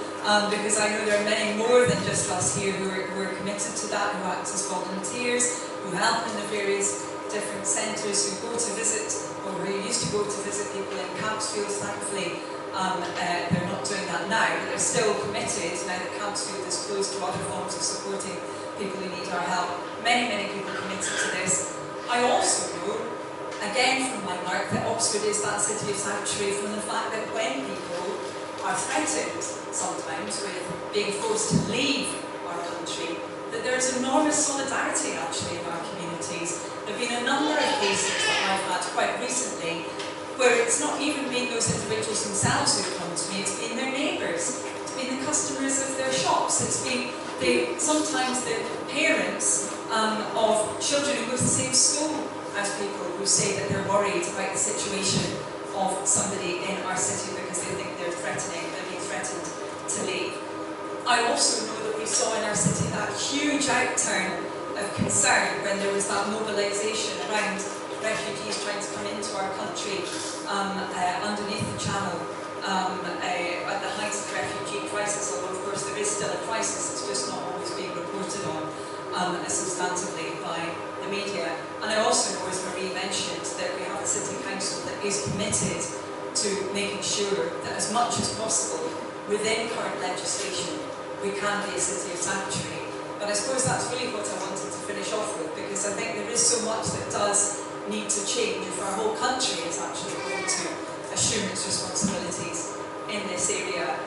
because I know there are many more than just us here who are committed to that, who act as volunteers, who help in the various different centres, who go to visit, or who used to go to visit people in Campsfield. Thankfully they're not doing that now, but they're still committed now that Campsfield is closed to other forms of supporting people who need our help. Many, many people committed to this. I also know, again from my work, that Oxford is that city of sanctuary from the fact that when people are threatened sometimes with being forced to leave our country, that there's enormous solidarity actually in our communities. There have been a number of cases that I've had quite recently where it's not even been those individuals themselves who come to me, it's been their neighbours, it's been the customers of their shops, it's been sometimes the parents of children who go to the same school as people who say that they're worried about the situation of somebody in our city because they think they're being threatened to leave. I also know that we saw in our city that huge outturn of concern when there was that mobilisation around refugees trying to come into our country underneath the channel at the height of the refugee crisis, although of course there is still a crisis, it's just not always being reported on substantively by the media. And I also know, as Marie mentioned, that we have a city council that is committed to making sure that as much as possible within current legislation we can be a city of sanctuary. But I suppose that's really what I wanted to finish off with, because I think there is so much that does need to change if our whole country is actually going to assume its responsibilities in this area.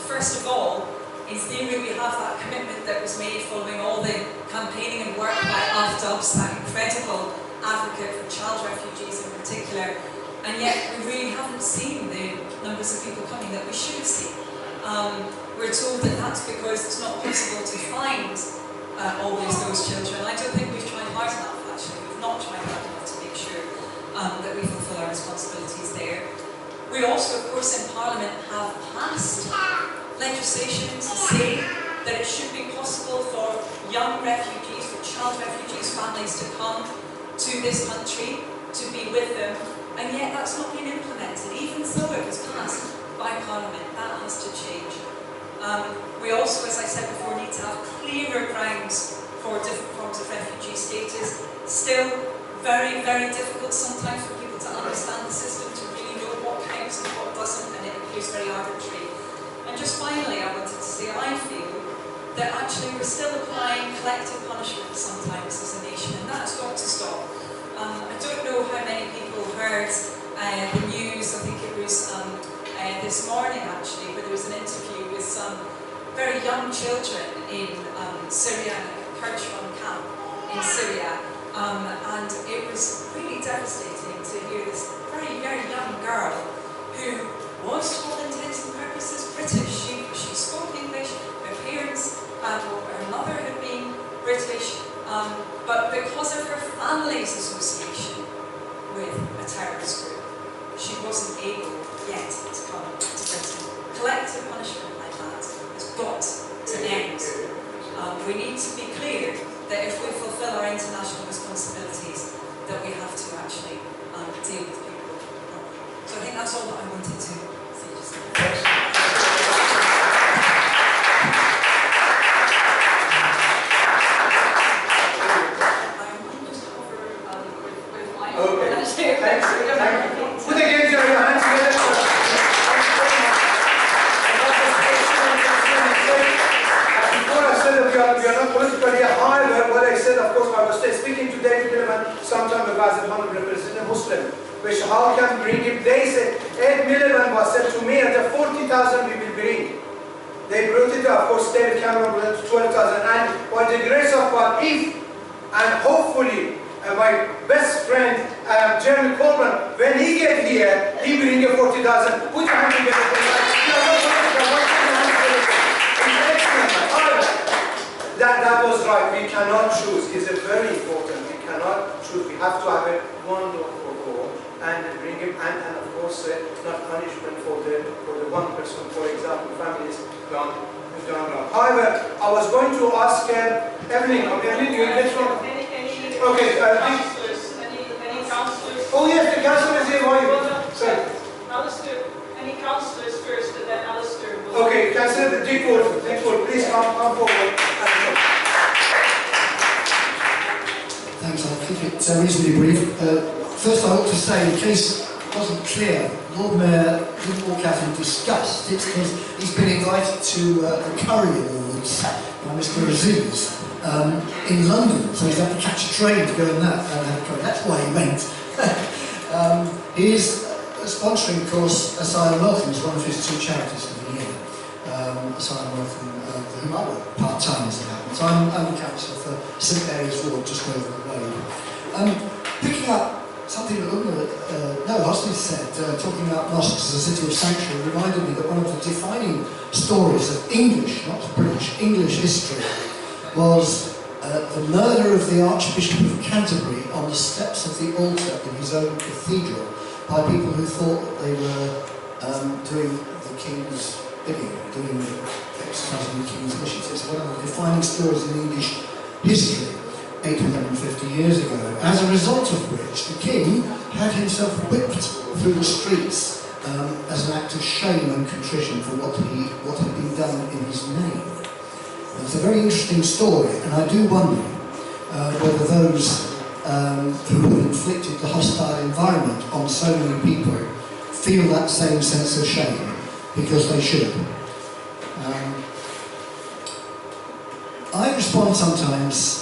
First of all, in theory we have that commitment that was made following all the campaigning and work by AFDUBS, that incredible advocate for child refugees in particular, and yet we really haven't seen the numbers of people coming that we should have seen. We're told that that's because it's not possible to find always those children. I don't think we've tried hard enough actually, we've not tried hard enough to make sure that we fulfil our responsibilities there. We also, of course, in Parliament have passed legislation to say that it should be possible for young refugees, for child refugees, families to come to this country, to be with them, and yet that's not been implemented, even though it was passed by Parliament. That has to change. still very, very difficult sometimes for people to understand the system, to really know what counts and what doesn't, and it appears very arbitrary. And just finally, I wanted to say, I feel that actually we're still applying collective punishment sometimes as a nation, and that's got to stop. I don't know how many people heard the news, I think it was this morning actually, where there was an interview with some very young children in Syria, a Kurdish-run camp in Syria, and it was really devastating to hear this very, very young girl who was, to all intents and purposes, British. She spoke English, her parents, her mother had been British, but because of her family's association with a terrorist group, she wasn't able yet to come to Britain. Collective punishment like that has got to end. We need to be clear that if we fulfil our international responsibilities, that we have to actually deal with people properly. So I think that's all that I wanted to say just now. Put again your hands together. Before I said that we are not politically however, what I said, of course, I was speaking to David Milliman some time ago as a man representing a Muslim, which how can bring him? They said, 8 Milliman was said to me at the 40,000 we will bring. They brought it, of course, David Cameron brought it to 12,000, and by the grace of God, if and hopefully my best friend, Jeremy Coleman, when he get here, he bring a 40,000. Put your hand together for that. That was right. We cannot choose. It's very important. We cannot choose. We have to have a one law for all and bring him, and of course, not punishment for the one person. For example, families done wrong. However, I was going to ask Evelyn. Evelyn, you next one. Okay, councillors, any councillors? Oh yes, the councillor is here. Why? Sorry. Alistair, any councillors first, and then Alistair will... Okay, Councillor Dickwood, please come forward. Thanks, I'll keep it reasonably brief. First I ought to say, in case it wasn't clear, Lord Mayor didn't walk out in disgust. It's because he's been invited to the Curry Awards by Mr. Aziz. In London, so he's had to catch a train to go in that. That's why he went. He is sponsoring, of course, Asylum Welcome is one of his two charities for the year. Asylum Welcome, whom I work part-time as it happens. I'm the councillor for St Mary's Ward, just over the road. Picking up something that Hosni said, talking about mosques as a city of sanctuary, reminded me that one of the defining stories of English, not British, English history, was the murder of the Archbishop of Canterbury on the steps of the altar in his own cathedral by people who thought that they were doing the King's bidding, exercising the King's wishes. It's one of the defining stories in English history 850 years ago, as a result of which the King had himself whipped through the streets as an act of shame and contrition for what had been done in his name. It's a very interesting story, and I do wonder whether those who have inflicted the hostile environment on so many people feel that same sense of shame, because they should. I respond sometimes,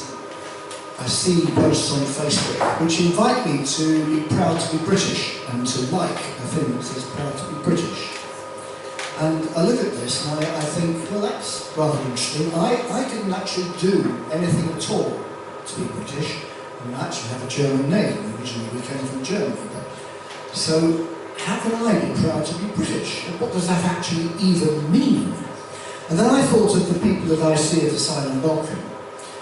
I see posts on Facebook which invite me to be proud to be British and to like a thing that says proud to be British. And I look at this and I think, well, that's rather interesting. I didn't actually do anything at all to be British. I mean, I actually have a German name. Originally we came from Germany. So how can I be proud to be British? What does that actually even mean? And then I thought of the people that I see at Asylum Welcome,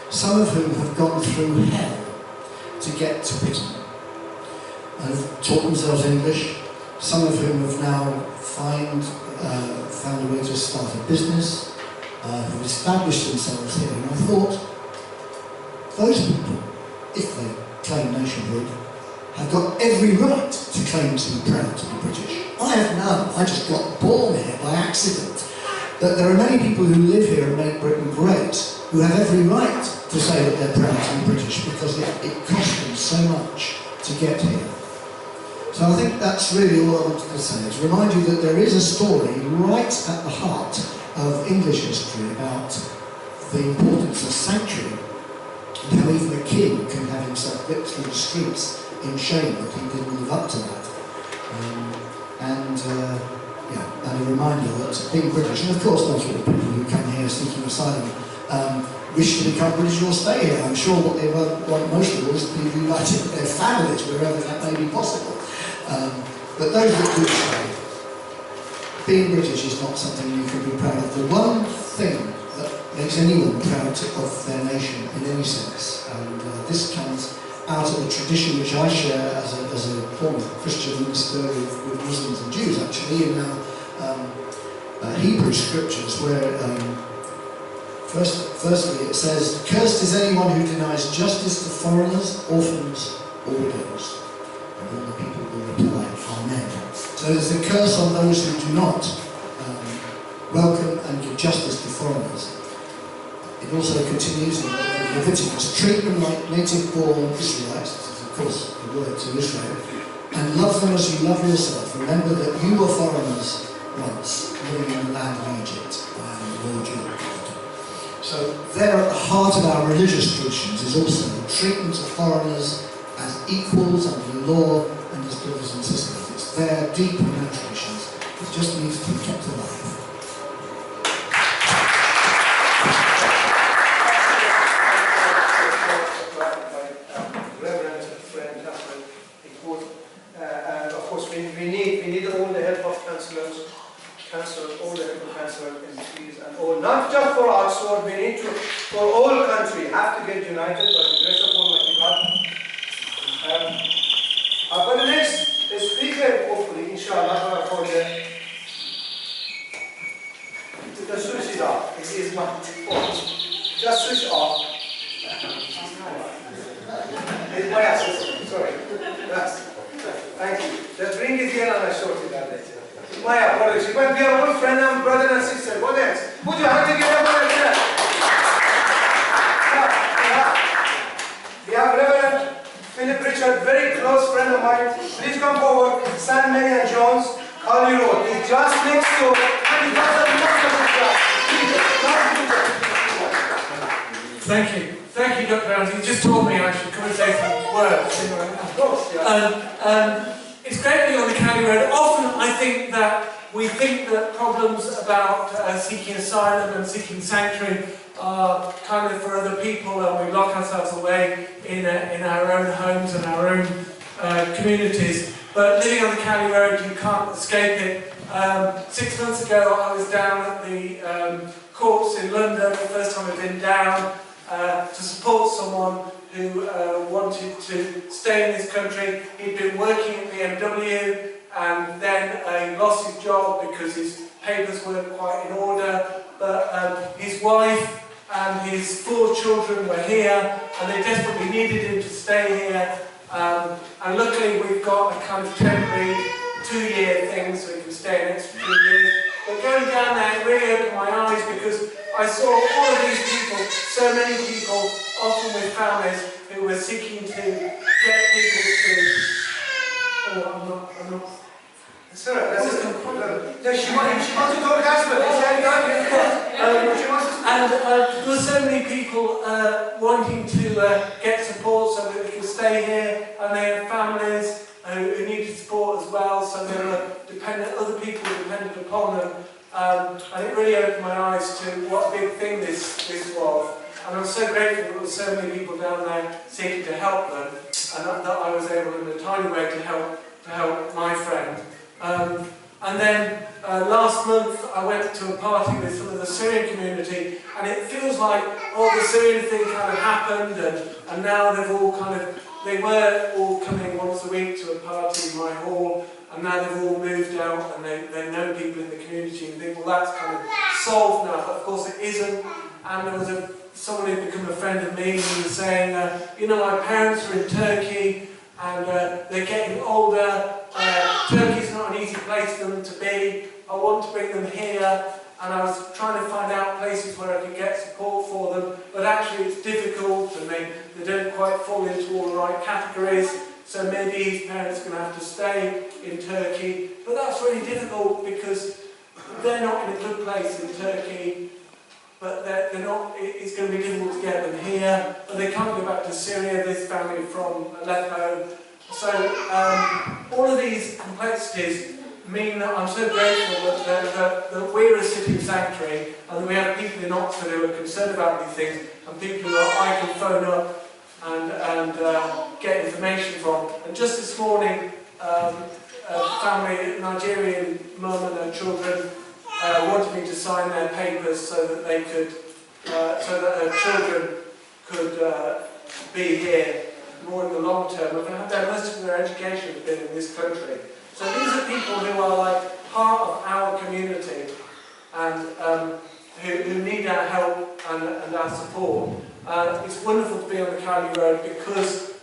some of whom have gone through hell to get to Britain, and have taught themselves English, some of whom have now found a way to start a business, who've established themselves here. And I thought, those people, if they claim nationhood, have got every right to claim to be proud to be British. I have none. I just got born here by accident. That there are many people who live here and make Britain great, who have every right to say that they're proud to be British, because it cost them so much to get here. So I think that's really all I wanted to say, is remind you that there is a story right at the heart of English history about the importance of sanctuary, and how even a king can have himself whipped through the streets in shame that he didn't live up to that. And a reminder that being British, and of course not all the people who come here seeking asylum wish to become British or stay here. I'm sure what they want most of all is to be reunited with their families wherever that may be possible. But those that do stay, being British is not something you can be proud of. The one thing that makes anyone proud of their nation in any sense, and this comes out of a tradition which I share as a former Christian minister with Muslims and Jews, actually, in our Hebrew scriptures, where firstly it says, "Cursed is anyone who denies justice to foreigners, orphans, or widows." And all the people will reply, "Amen." So there's a curse on those who do not welcome and give justice to foreigners. It also continues in Leviticus, "Treat them like native-born Israelites," this is of course the word to Israel, "and love them as you love yourself. Remember that you were foreigners once, living in the land of Egypt. I am the Lord your God." So there at the heart of our religious traditions is also the treatment of foreigners as equals under the law and as brothers and sisters. It's there deep in our traditions. It just needs to be kept alive. We need all the help of councillors, all the help of councillors, MPs, and all. Not just for Oxford, we need to, for all country, have to get united by the grace of Almighty God. I've got the next speaker, hopefully, inshallah, for the switch it off. It is not on. Just switch off. It's my assistant, sorry. Thank you. Just bring it here and I'll sort it out later. My apologies. But we are all friends and brother and sister. What else? Put your hand together for that. We have Reverend Philip Richard, very close friend of mine. Please come forward. San Mary and Jones, Carly Road. He's just next door and he does a wonderful job. Thank you. Thank you, Dr. Ramzy. You just told me I should come and say some words. Of course, yeah. It's great to be on the county road. Often I think that we think that problems about seeking asylum and seeking sanctuary are kind of for other people, and we lock ourselves away in our own homes and our own communities. But living on the county road, you can't escape it. 6 months ago I was down at the courts in London, the first time I've been down, to support someone who wanted to stay in this country. He'd been working at BMW and then he lost his job because his papers weren't quite in order, but his wife and his 4 children were here and they desperately needed him to stay here, and luckily we've got a kind of temporary 2-year thing so he can stay an extra 2 years. But going down there, it really opened my eyes because I saw all of these people, so many people, often with families, who were seeking to get people to... Oh, I'm not... Sorry, that's just... No, she wants to talk husband. And there were so many people wanting to get support so that they could stay here, and they had families who needed support as well, so there were other people dependent upon them. And it really opened my eyes to what a big thing this was. And I'm so grateful that there were so many people down there seeking to help them, and that I was able in a tiny way to help my friend. And then last month I went to a party with some of the Syrian community, and it feels like the Syrian thing kind of happened, and now they've all they were all coming once a week to a party in my hall, and now they've all moved out and they know people in the community and think, well, that's kind of solved now, but of course it isn't. And there was someone who'd become a friend of me who was saying, you know, my parents are in Turkey and they're getting older. Turkey's not an easy place for them to be. I want to bring them here. and I was trying to find out places where I could get support for them, but actually it's difficult and they don't quite fall into all the right categories, so maybe his parents are going to have to stay in Turkey, but that's really difficult because they're not in a good place in Turkey, but they're not, it's going to be difficult to get them here, but they can't go back to Syria, this family from Aleppo. So all of these complexities mean that I'm so grateful that we're a city of sanctuary and that we have people in Oxford who are concerned about these things and people who I can phone up and get information from. And just this morning, a family, a Nigerian mum and her children wanted me to sign their papers so that they could, so that her children could be here more in the long term. And most of their education has been in this country. So these are people who are like part of our community and who need our help and our support. It's wonderful to be on the Cowley Road because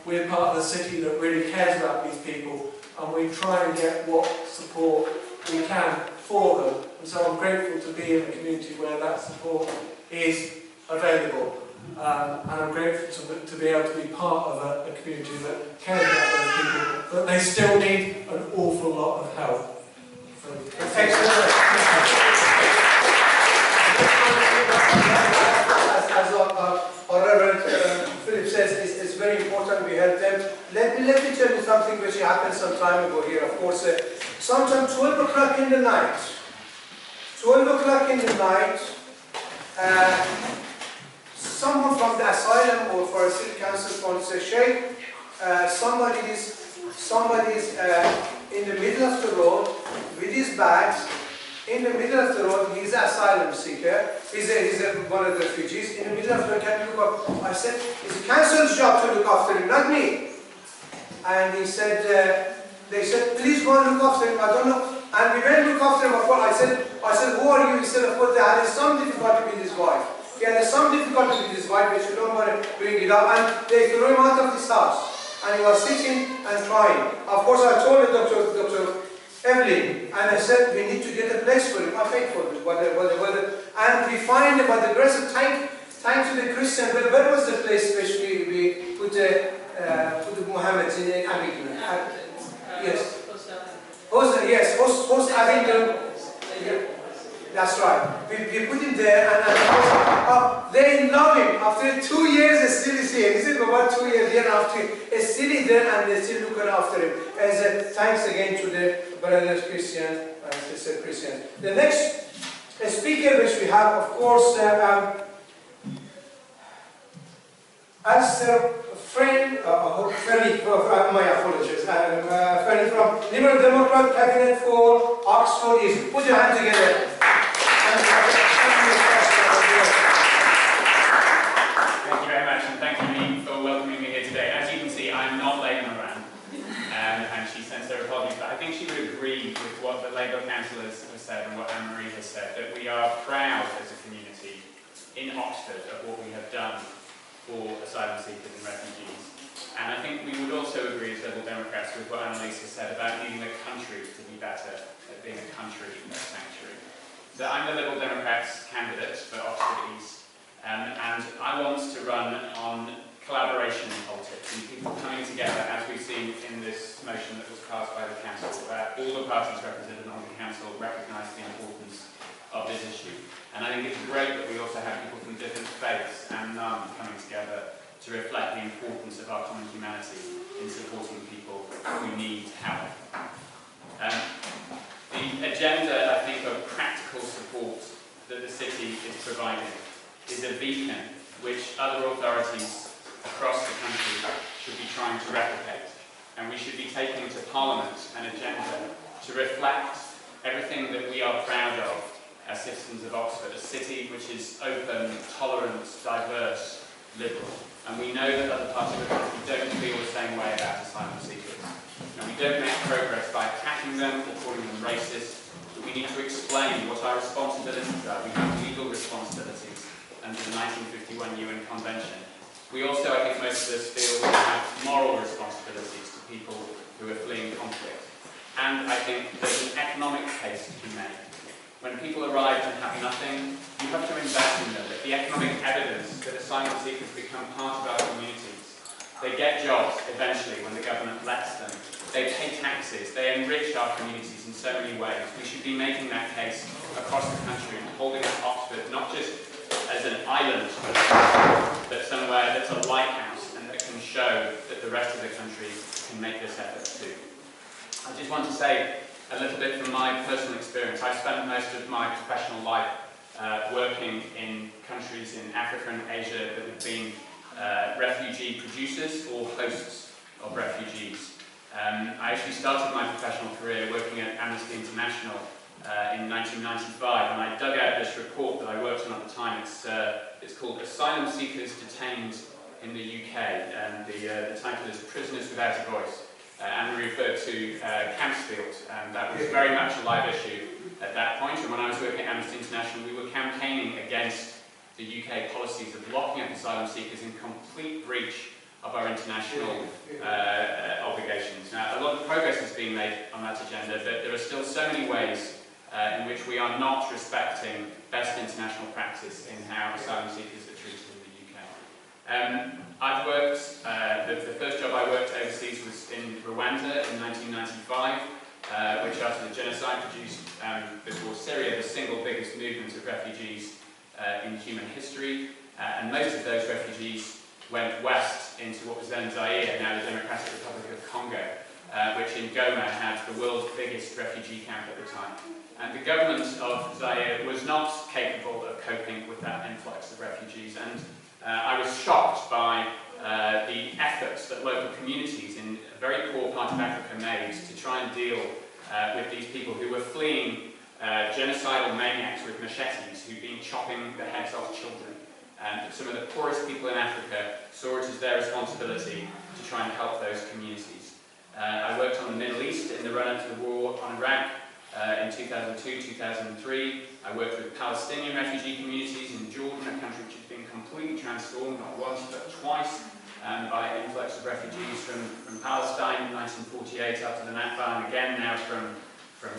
we're part of the city that really cares about these people and we try and get what support we can for them. And so I'm grateful to be in a community where that support is available. And I'm grateful to be able to be part of a community that cares about those people, but they still need an awful lot of help. So, Excellent. As our Reverend Philip says, it's very important we help them. Let me tell you something which happened some time ago here. Of course, sometime 12 o'clock in the night, 12 o'clock in the night, someone from the asylum or for a city council phone says, Sheikh, somebody is in the middle of the road with his bags. In the middle of the road, he's an asylum seeker. He's one of the refugees. In the middle of the road, can you look up? I said, it's the council's job to look after him, not me. And he said, they said, please go and look after him. I don't know. And we went to look after him. I said, who are you? He said, of course, they had some difficulty with his wife. He had some difficulty with his wife, which we don't want to bring it up. And they threw him out of his house. And he was sitting and crying. Of course, I told Dr. Evelyn, and I said, we need to get a place for him. I paid for it. And we find, by the grace of thanks to the Christian, where was the place which we put Muhammad in Abingdon? Yes. Host Abingdon. That's right. We put him there, and they love him. After 2 years, still is here. He said, about 2 years here after, he's still there, and they're still looking after him. As thanks again to the brothers Christian and sister Christian. The next speaker which we have, of course, as a friend, my apologies, friend from Liberal Democrat Cabinet for Oxford East. Put your hands together. Thank you very much, and thank you, Niamh, for welcoming me here today. As you can see, I'm not Labour Moran, and she sends her apologies, but I think she would agree with what the Labour councillors have said and what Anne-Marie has said, that we are proud as a community in Oxford of what we have done for asylum seekers and refugees. And I think we would also agree as Liberal Democrats with what Annalise has said about needing the country to be better at being a country, a sanctuary. So I'm the Liberal Democrats candidate for Oxford East, and I want to run on collaboration politics and people coming together, as we've seen in this motion that was passed by the council, where all the parties represented on the council recognise the importance of this issue. And I think it's great that we also have people from different faiths and none coming together to reflect the importance of our common humanity in supporting people who need help. The agenda, I think, of practical support that the city is providing is a beacon which other authorities across the country should be trying to replicate. And we should be taking to Parliament an agenda to reflect everything that we are proud of as citizens of Oxford, a city which is open, tolerant, diverse, liberal. And we know that other parts of the country don't feel the same way about asylum seekers. And we don't make progress by attacking them or calling them racist, but we need to explain what our responsibilities are. We have legal responsibilities under the 1951 UN Convention. We also, I think most of us feel we have moral responsibilities to people who are fleeing conflict. And I think there's an economic case to be made When people arrive and have nothing, you have to invest in them. The economic evidence that asylum seekers become part of our communities. They get jobs eventually when the government lets them. They pay taxes. They enrich our communities in so many ways. We should be making that case across the country and holding up Oxford not just as an island, but somewhere that's a lighthouse and that can show that the rest of the country can make this effort too. I just want to say a little bit from my personal experience. I've spent most of my professional life working in countries in Africa and Asia that have been refugee producers or hosts of refugees. I actually started my professional career working at Amnesty International in 1995, and I dug out this report that I worked on at the time. It's called Asylum Seekers Detained in the UK, and the title is Prisoners Without a Voice. And we referred to Campsfield, and that was very much a live issue at that point. And when I was working at Amnesty International, we were campaigning against the UK policies of locking up asylum seekers in complete breach of our international obligations. Now, a lot of progress has been made on that agenda, but there are still so many ways in which we are not respecting best international practice in how asylum seekers are treated in the UK. I've worked, the first job I worked overseas was in Rwanda in 1995, which after the genocide produced, before Syria, the single biggest movement of refugees in human history. And most of those refugees went west into what was then Zaire, now the Democratic Republic of Congo, which in Goma had the world's biggest refugee camp at the time. And the government of Zaire was not capable of coping with that influx of refugees. And I was shocked by the efforts that local communities in a very poor part of Africa made to try and deal with these people who were fleeing genocidal maniacs with machetes who'd been chopping the heads off children. And some of the poorest people in Africa saw it as their responsibility to try and help those communities. I worked on the Middle East in the run-up to the war on Iraq in 2002, 2003. I worked with Palestinian refugee communities in Jordan, a country which has been completely transformed, not once but twice, by an influx of refugees from Palestine in 1948 after the Nakba, and again now from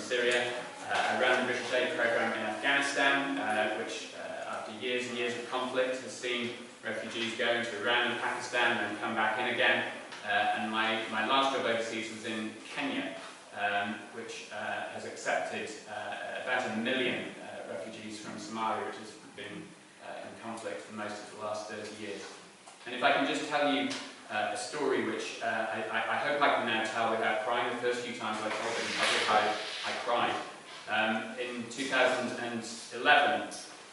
Syria. I ran the British aid programme in Afghanistan, which after years and years of conflict has seen refugees go into Iran and Pakistan and come back in again. And my last job overseas was in Kenya, which has accepted about 1 million refugees from Somalia, which has been in conflict for most of the last 30 years. And if I can just tell you a story which I hope I can now tell without crying. The first few times I told it in public, I cried. In 2011,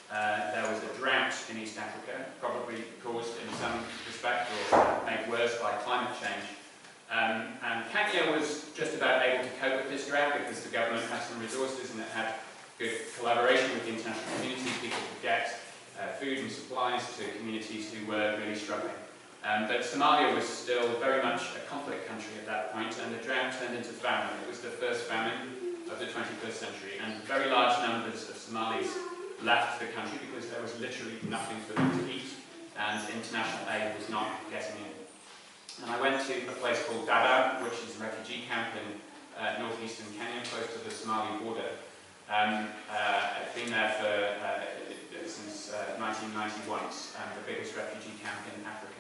there was a drought in East Africa, probably caused in some respect or made worse by climate change. And Kenya was just about able to cope with this drought because the government had some resources and it had good collaboration with the international community. People could get food and supplies to communities who were really struggling. But Somalia was still very much a conflict country at that point, and the drought turned into famine. It was the first famine of the 21st century, and very large numbers of Somalis left the country because there was literally nothing for them to eat, and international aid was not getting in. And I went to a place called Dadaab, which is a refugee camp in northeastern Kenya, close to the Somali border. I've been there since 1991, the biggest refugee camp in Africa.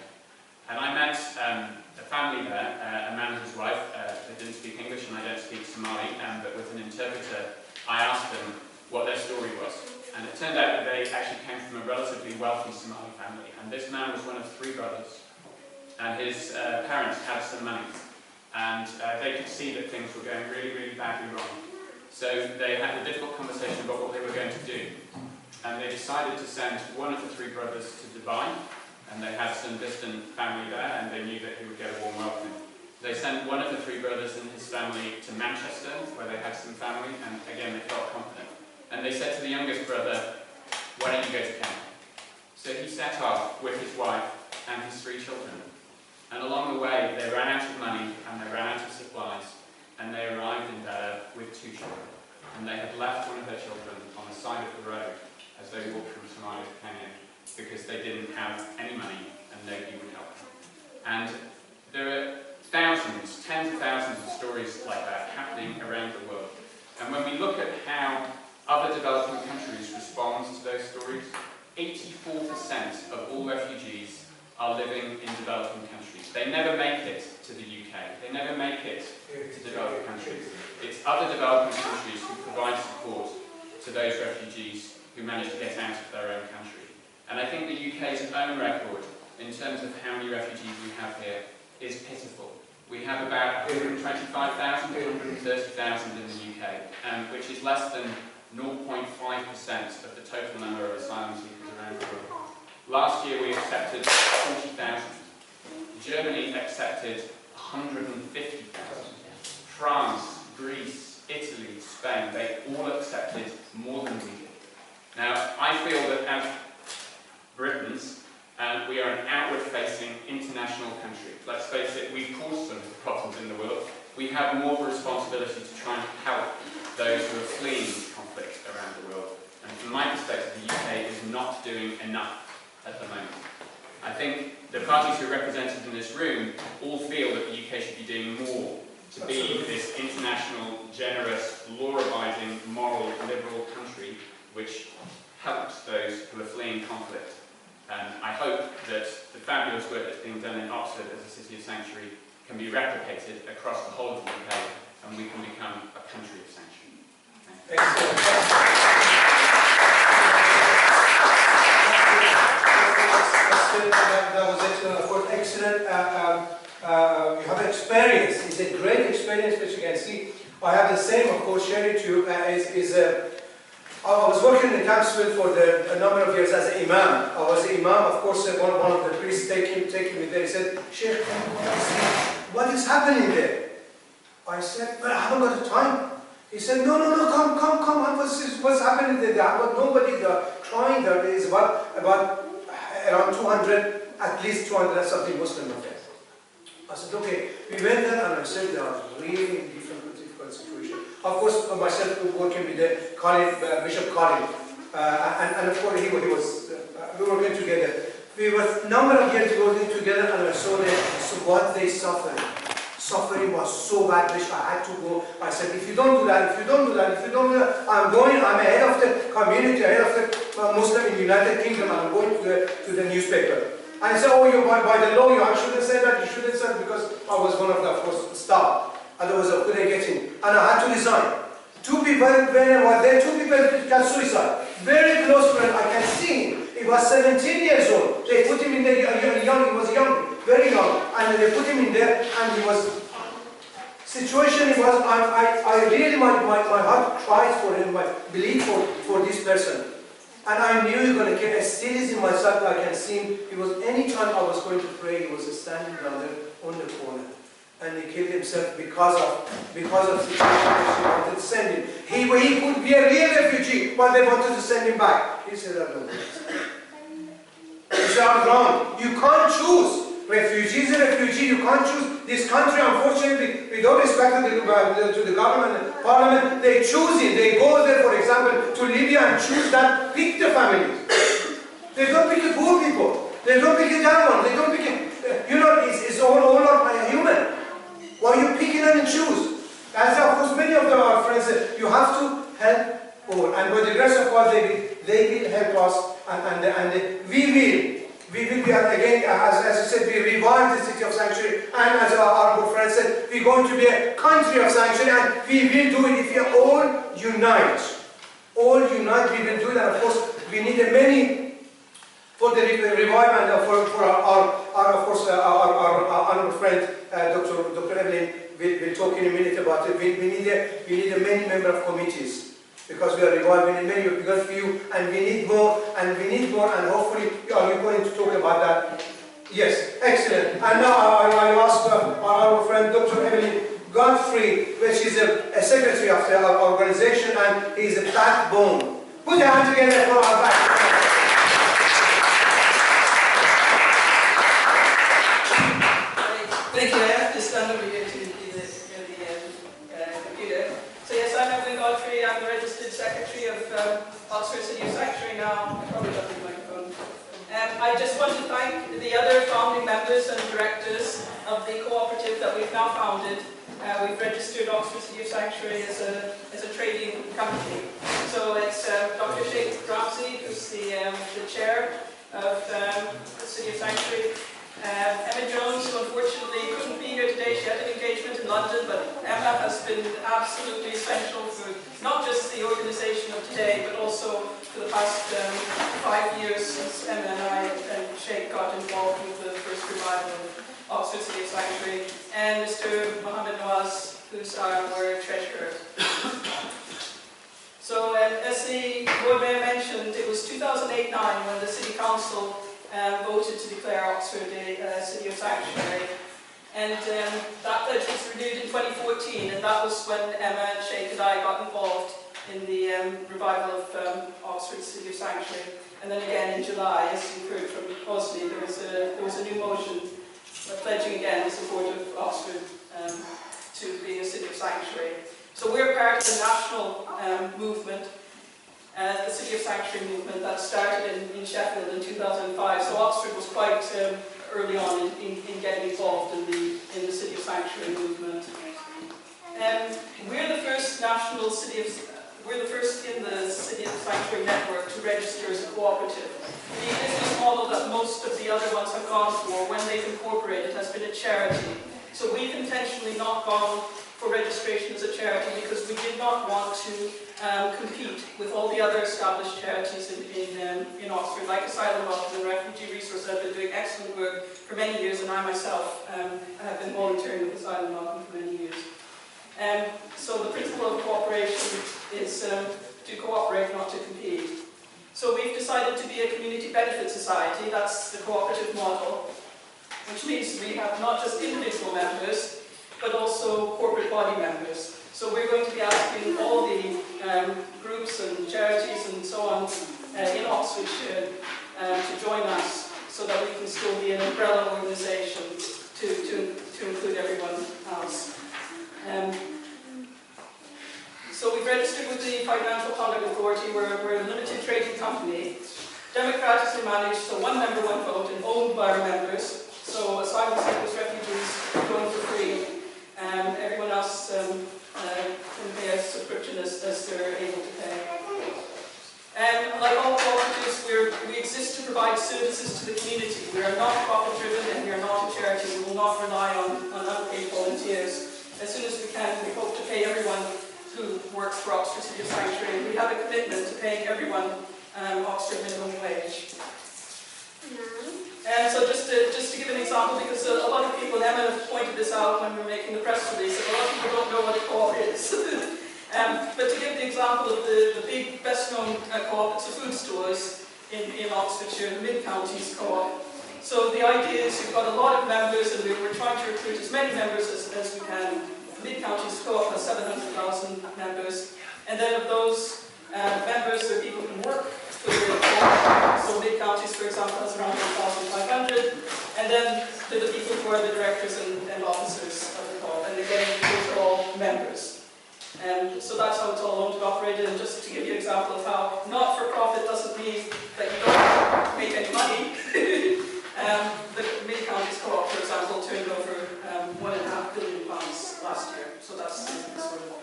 And I met a family there, a man and his wife. They didn't speak English and I don't speak Somali, but with an interpreter, I asked them what their story was. And it turned out that they actually came from a relatively wealthy Somali family. And this man was one of 3 brothers. And his parents had some money. And they could see that things were going really, really badly wrong. So they had a difficult conversation about what they were going to do. And they decided to send one of the 3 brothers to Dubai. And they had some distant family there, and they knew that he would get a warm welcome. They sent one of the 3 brothers and his family to Manchester, where they had some family, and again they felt confident. And they said to the youngest brother, "Why don't you go to Kenya?" So he set off with his wife and his 3 children. And along the way, they ran out of money and they ran out of supplies, and they arrived in Dadaab with 2 children. And they had left one of their children on the side of the road as they walked from Somalia to Kenya, because they didn't have any money and nobody would help them. And there are thousands, tens of thousands of stories like that happening around the world. And when we look at how other developing countries respond to those stories. 84% of all refugees are living in developing countries. They never make it to the UK. They never make it to developing countries. It's other developing countries who provide support to those refugees who manage to get out of their own country. And I think the UK's own record in terms of how many refugees we have here is pitiful. We have about 125,000, 130,000 in the UK, which is less than 0.5% of the total number of asylum seekers around the world. Last year we accepted 40,000. Germany accepted 150,000. France, Greece, Italy, Spain, they all accepted more than we did. Now, I feel that as Britons, we are an outward-facing international country. Let's face it, we've caused some problems in the world. We have more of a responsibility to try and help those who are fleeing conflict around the world. And from my perspective, the UK is not doing enough at the moment. I think the parties who are represented in this room all feel that the UK should be doing more to be this international, generous, law-abiding, moral, liberal country which helps those who are fleeing conflict. I hope that the fabulous work that's being done in Oxford as a city of sanctuary can be replicated across the whole of the UK and we can become a country of sanctuary. That was excellent, of course, excellent. You have experience. It's a great experience, which you can see. I have the same, of course, share it to you. I was working in the council for a number of years as an imam. I was an imam, of course, one of the priests taking me there. He said, Sheikh, what is happening there? I said, but I haven't got the time. He said, no, come, what's happening there? But nobody, the crying there is about around 200, at least 200 something Muslim there. I said, okay, we went there and I said there are really difficult situation. Of course, myself working with the Bishop Colin, and of course he was, we were working together. We were a number of years working together and I saw what they suffered. Suffering was so bad, which I had to go. I said, if you don't do that, I'm head of the community, head of the Muslim in the United Kingdom, and I'm going to the newspaper. And he said, oh, by the law, you shouldn't say that, you shouldn't say that, because I was one of the, of course, staff. Otherwise, I couldn't get in. And I had to resign. Two people, when I was there, 2 people got suicide. Very close friend, I can see him. He was 17 years old. They put him in there, he was young, very young. And they put him in there, and he was, situation was, I really, my heart cries for him, I believe for this person. And I knew he was going to kill, as still as in myself, I can see him. He was, anytime I was going to pray, he was standing down there on the corner. And he killed himself because of the situation that she wanted to send him. He could be a real refugee, but they wanted to send him back. He said, I don't want to. He said, I'm wrong. You can't choose. Refugee is a refugee. You can't choose. This country, unfortunately, with all respect to the government and parliament, they choose it. They go there, for example, to Libya and choose that, pick the families. They don't pick the poor people. They don't pick the young ones. They don't pick it. It's all of human. Why are you picking and choose? As of course many of our friends said, you have to help all. And by the grace of God, they will help us, and we will be, again, as you said, we revive the city of sanctuary, and as our good friend said, we're going to be a country of sanctuary, and we will do it if we all unite. All unite, we will do that. Of course, we need many for the revival, and for our honourable friend, Dr. Evelyn will talk in a minute about it. We need a many member of committees, because we are reviving many of you, and we need more, and hopefully are you going to talk about that? Yes, excellent. And now I ask our friend Dr. Evelyn Godfrey, which is a secretary of our organization, and he is a backbone. Put your hand together for our backbone. Thank you. I have to stand over here to the computer. So yes, I'm Evelyn Godfrey. I'm the registered secretary of Oxford City of Sanctuary now. I probably got the microphone. I just want to thank the other founding members and directors of the cooperative that we've now founded. We've registered Oxford City of Sanctuary as a trading company. So of Sanctuary. Emma Jones, who unfortunately couldn't be here today, she had an engagement in London, but Emma has been absolutely essential for not just the organisation of today, but also for the past 5 years since Emma and I and Sheikh got involved with the first revival of Oxford City of Sanctuary, and Mr. Mohammed Nawaz, who's our treasurer. So as the Lord Mayor mentioned, it was 2008-9 when the City Council voted to declare Oxford a City of Sanctuary. And that pledge was renewed in 2014, and that was when Emma and Sheikh and I got involved in the revival of Oxford City of Sanctuary. And then again in July, as you heard from Osni, there was a new motion pledging again the support of Oxford to being a City of Sanctuary. So we're part of the national movement, the City of Sanctuary movement that started in Sheffield in 2005. So Oxford was quite early on in getting involved in the City of Sanctuary movement. We're the first national city of, we're the first in the City of Sanctuary network to register as a cooperative. The business model that most of the other ones have gone for when they've incorporated has been a charity. So we've intentionally not gone for registration as a charity because we did not want to compete with all the other established charities in Oxford, like Asylum Welcome and Refugee Resource. I've been doing excellent work for many years, and I myself have been volunteering with Asylum Welcome for many years. So the principle of cooperation is to cooperate, not to compete. So we've decided to be a community benefit society. That's the cooperative model, which means we have not just individual members, but also corporate body members. So we're going to be asking all the groups and charities and so on in Oxfordshire to join us so that we can still be an umbrella organisation to include everyone else. So we've registered with the Financial Conduct Authority. We're a limited trading company, democratically managed, so one member, one vote, and owned by our members. So asylum seekers, refugees going for free. Everyone else can pay a subscription as they're able to pay. Like all cooperatives, we exist to provide services to the community. We are not profit driven and we are not a charity. We will not rely on unpaid volunteers. As soon as we can, we hope to pay everyone who works for Oxford City of Sanctuary. We have a commitment to paying everyone Oxford minimum wage. And so just to give an example, because a lot of people, Emma pointed this out when we were making the press release, a lot of people don't know what a co-op is. But to give the example of the big, best-known co-op, it's a food stores in Oxfordshire, the Mid-Counties Co-op. So the idea is you've got a lot of members, and we're trying to recruit as many members as we can. The Mid-Counties Co-op has 700,000 members, and then of those members, there are people who work for the co-op. So Mid-Counties, for example, has around 1,500, and then there are the people who are the directors and officers of the co-op, and again, those are all members. So that's how it's all owned and operated, and just to give you an example of how not-for-profit doesn't mean that you don't make any money. The Mid-Counties Co-op, for example, turned over £1.5 billion last year, so that's the sort of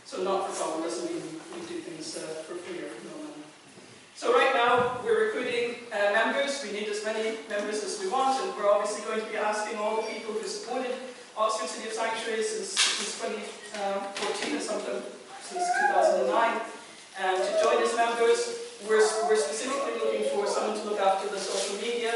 so not-for-profit doesn't mean we do things for free or for no money. So right now, we're recruiting members. We need as many members as we want, and we're obviously going to be asking all the people who supported Oxford City of Sanctuary since 2014 and something, since 2009, to join as members. We're specifically looking for someone to look after the social media,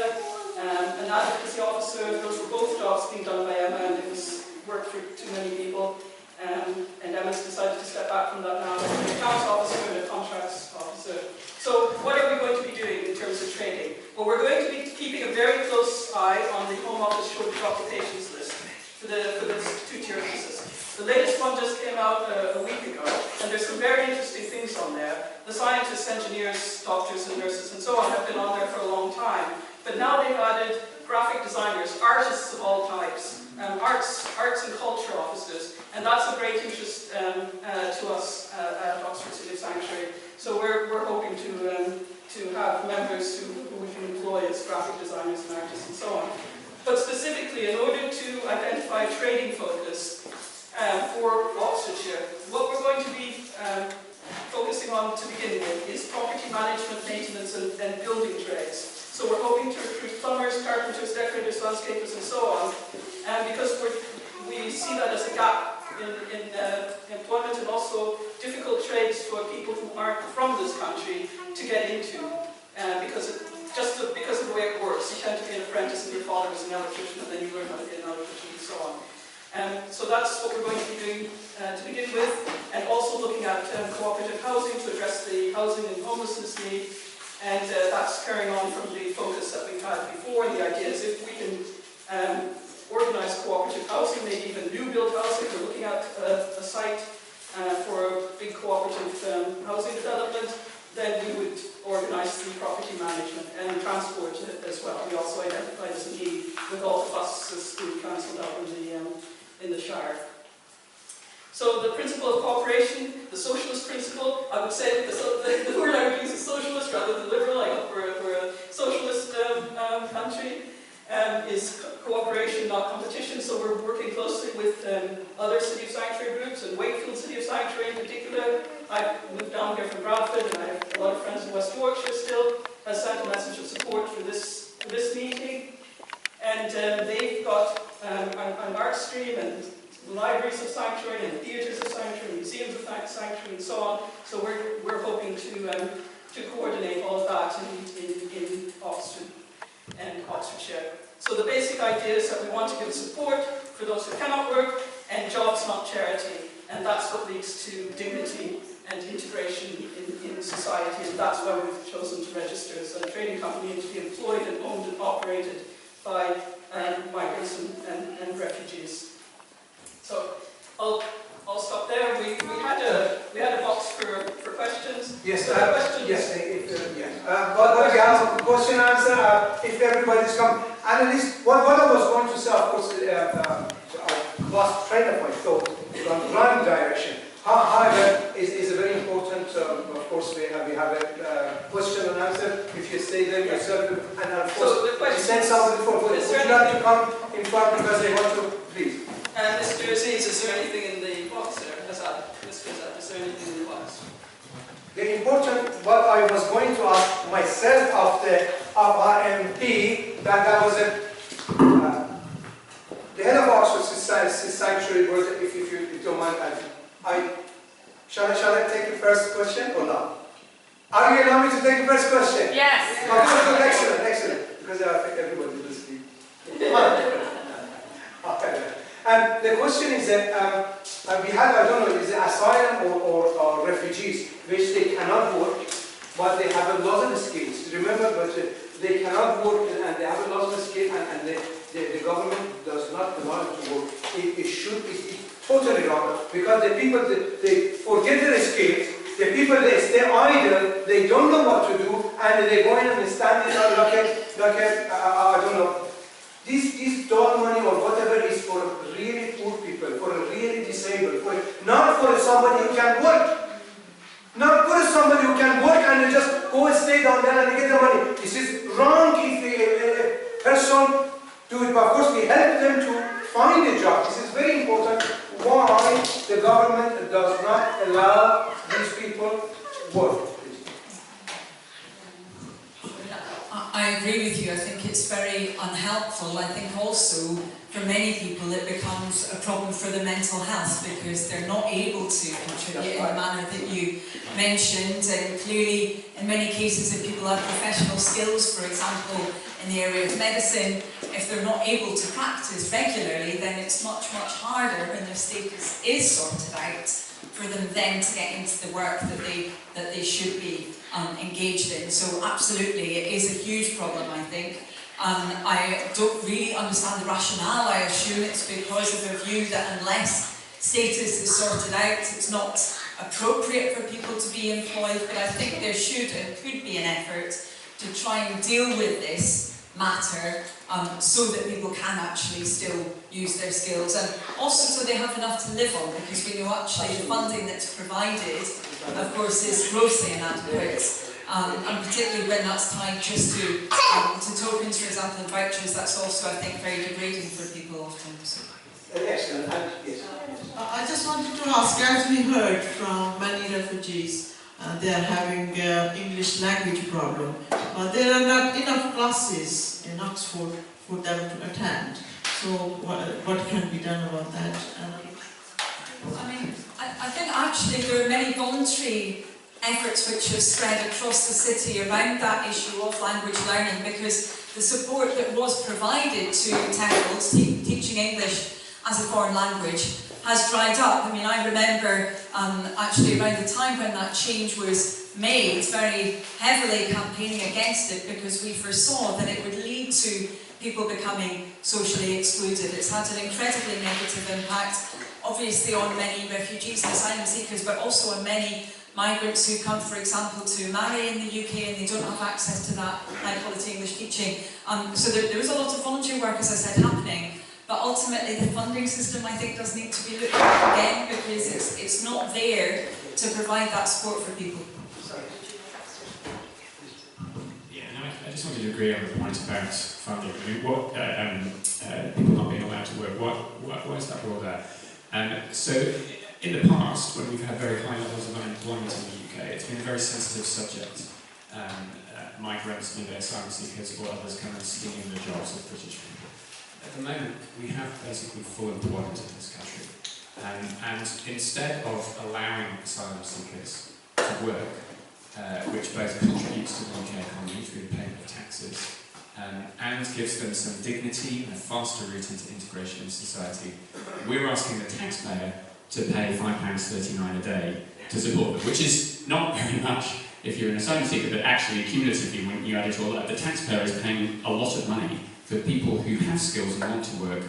an advocacy officer. Those were both jobs being done by Emma, and it was work for too many people. And Emma's decided to step back from that now. An accounts officer and a contracts officer. So what are we going to be doing in terms of trading? Well, we're going to be keeping a very close eye on the Home Office shortage occupations list for the two-tier basis. The latest one just came out a week ago, and there's some very interesting things on there. The scientists, engineers, doctors and nurses and so on have been on there for a long time, but now they've added graphic designers, artists of all types, arts and culture officers, and that's of great interest to us at Oxford City of Sanctuary. So we're hoping to have members who we can employ as graphic designers and artists and so on. But specifically, in order to identify a trading focus for Oxfordshire, what we're going to be focusing on to begin with is property management, maintenance and building trades. So we're hoping to recruit plumbers, carpenters, decorators, landscapers, and so on. And because we see that as a gap in employment, and also difficult trades for people who aren't from this country to get into, because of the way it works. You tend to be an apprentice and your father was an electrician, and then you learn how to be an electrician and so on. So that's what we're going to be doing to begin with, and also looking at cooperative housing to address the housing and homelessness need, and that's carrying on from the focus that we've had before. And the idea is if we can organise cooperative housing, maybe even new build housing. We're looking at a site for a big cooperative housing development, then we would organise the property management and transport as well. We also identified as a need with all the buses being cancelled out in the Shire. So the principle of cooperation, the socialist principle, I would say the word I would use is socialist rather than liberal. I hope we're a socialist country. Is cooperation, not competition. So we're working closely with other City of Sanctuary groups, and Wakefield City of Sanctuary in particular. I moved down here from Bradford, and I have a lot of friends in West Yorkshire still, has sent a message of support for this meeting. And they've got an art stream, and libraries of Sanctuary, and theatres of Sanctuary, museums of Sanctuary, and so on. So we're hoping to coordinate all of that in Oxford and Oxfordshire. So the basic idea is that we want to give support for those who cannot work, and jobs, not charity. And that's what leads to dignity and integration in society, and that's why we've chosen to register as a trading company and to be employed and owned and operated by migrants and refugees. So I'll stop there. We had a box for questions. Yes, questions? Yes. But we have a question and answer. If everybody's come, analyst. What I was going to say, of course, I lost train of my thought from wrong direction. However, is a very important. Of course, we have a question and answer. If you stay there yourself, and of course, you send somebody for. Would you like to come in front because they want to, please? Mr. Aziz, is there anything in the box there? Is there anything in the box? The important, what I was going to ask myself of RMP, that was the head of Oxford Sanctuary Board, if you don't mind, shall I take the first question or not? Are you allowing me to take the first question? Yes. Excellent, because I think everybody will speak. And the question is that we had, I don't know, is it asylum or refugees, which they cannot work, but they have a lot of skills. Remember, but they cannot work and they have a lot of skills, and the government does not allow them to work. It's totally wrong, because the people, they forget their skills. The people, they stay idle, they don't know what to do, and they go in and stand in I don't know. This dole money or whatever is for really poor people, for really disabled, not for somebody who can work. Not for somebody who can work and just go and stay down there and get the money. This is wrong if a person do it. But of course, we help them to find a job. This is very important. Why the government does not allow these people to work. I agree with you. I think it's very unhelpful. I think also for many people it becomes a problem for their mental health because they're not able to contribute in the manner that you mentioned. And clearly, in many cases, if people have professional skills, for example, in the area of medicine, if they're not able to practice regularly, then it's much, much harder when their status is sorted out for them then to get into the work that they should be engaged in. So absolutely, it is a huge problem, I think. I don't really understand the rationale. I assume it's because of a view that unless status is sorted out, it's not appropriate for people to be employed, but I think there should and could be an effort to try and deal with this matter so that people can actually still use their skills, and also so they have enough to live on, because we know actually the funding that's provided, of course, is grossly inadequate, and particularly when that's tied just to tokens, for example, and vouchers. That's also, I think, very degrading for people often. So. Excellent. Yes. I just wanted to ask, as we heard from many refugees, they are having English language problem. But there are not enough classes in Oxford for them to attend. So what can be done about that? I mean, I think actually there are many voluntary efforts which have spread across the city around that issue of language learning, because the support that was provided to TEFLs, teaching English as a foreign language, has dried up. I mean, I remember actually around the time when that change was made, very heavily campaigning against it, because we foresaw that it would lead to people becoming socially excluded. It's had an incredibly negative impact, obviously on many refugees and asylum seekers, but also on many migrants who come, for example, to marry in the UK and they don't have access to that high quality English teaching. So there is a lot of voluntary work, as I said, happening, but ultimately the funding system, I think, does need to be looked at again, because it's not there to provide that support for people. Yeah, no, I just wanted to agree on the point about funding. I mean, what people not being allowed to work, why is that rolled out? So in the past, when we've had very high levels of unemployment in the UK, it's been a very sensitive subject. Migrants, maybe asylum seekers or others come and stealing the jobs of British people. At the moment, we have basically full employment in this country. And instead of allowing asylum seekers to work, which both contributes to the UK economy through the payment of taxes, and gives them some dignity and a faster route into integration in society, we're asking the taxpayer to pay £5.39 a day to support them, which is not very much if you're an asylum seeker, but actually cumulatively, when you add it all up, the taxpayer is paying a lot of money for people who have skills and want to work,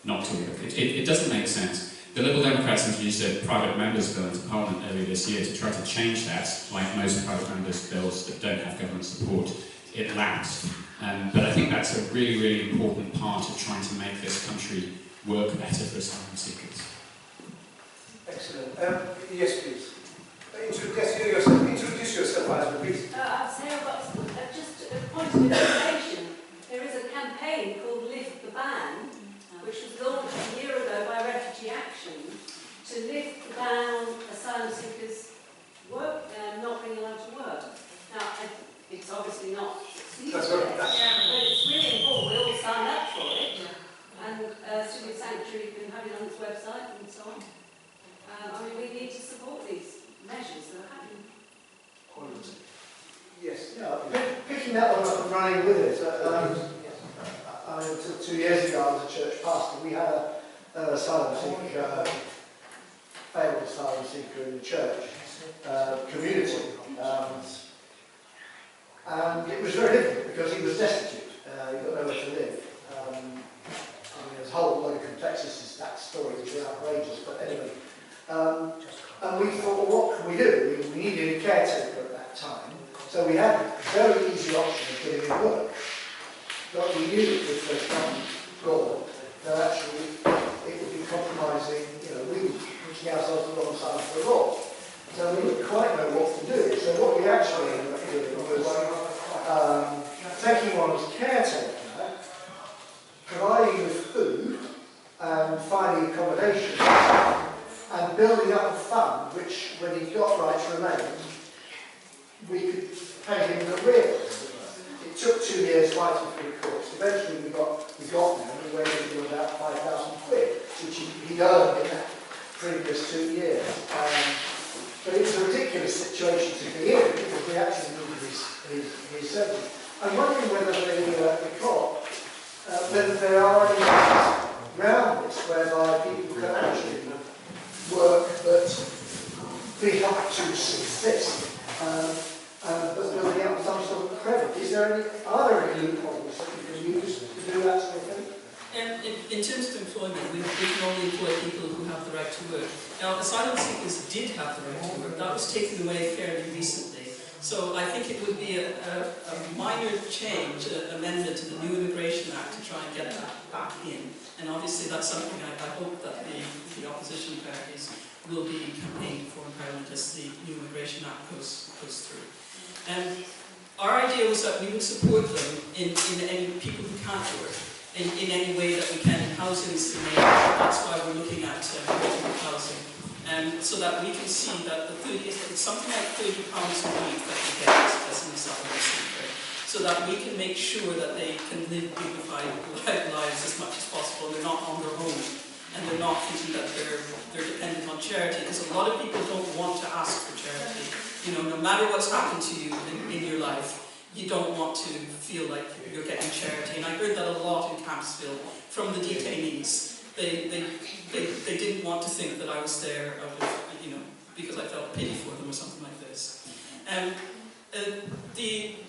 not to work. It doesn't make sense. The Liberal Democrats introduced a private members' bill into Parliament earlier this year to try to change that, like most private members' bills that don't have government support. It lapsed. But I think that's a really, really important part of trying to make this country work better for asylum seekers. Excellent. Yes, please. Introduce yourself, Asma, please. I'm Sarah Buxton. Just a point of information. There is a campaign called Lift the Ban, which was launched a year ago by Refugee Action to lift the ban on asylum seekers not being allowed to work. Now, it's obviously not succeeded, but it's really important. We all signed up for it. And Student Sanctuary has been having it on its website and so on. I mean, we need to support these measures that are happening. Yes. Yeah, picking that one up and running with it. I mean, 2 years ago I was a church pastor. We had an asylum seeker, failed asylum seeker in the church community. And it was very difficult because he was destitute. He got nowhere to live. I mean, there's a whole load of complexities to that story which are outrageous, but anyway. And we thought, well, what can we do? We needed a caretaker at that time. So we had a very easy option of getting him work. But we knew that if the government gone, that actually it would be compromising, we were putting ourselves alongside the law. So we didn't quite know what to do. So what we actually ended up doing was taking him on as caretaker, providing with food and finding accommodation, and building up a fund which, when he got right to remain, we could pay him the arrears. It took 2 years fighting through the courts. Eventually we got there and we went into about £5,000, which he'd earned in that previous 2 years. But it was a ridiculous situation to be in because we actually needed his services. I'm wondering whether whether there are any ways around this whereby people can actually work but be helped to subsist, but building up some sort of credit. Are there any loopholes that you can use to do that sort of thing? In terms of employment, we can only employ people who have the right to work. Now, asylum seekers did have the right to work. That was taken away fairly recently. So I think it would be a minor change, an amendment to the new Immigration Act to try and get that back in. And obviously that's something I hope that the opposition parties will be campaigning for in Parliament as the new Immigration Act goes through. Our idea was that we would support them in any people who can't work, in any way that we can, in housing is the main. That's why we're looking at housing. so that we can see that it's something like £30 a week that they get as an asylum seeker, so that we can make sure that they can live dignified lives as much as possible. They're not on their own, and they're not thinking that they're dependent on charity, because a lot of people don't want to ask for charity. You know, no matter what's happened to you in your life, you don't want to feel like you're getting charity. And I heard that a lot in Campsville from the detainees. They didn't want to think that I was there out of, you know, because I felt pity for them or something like this.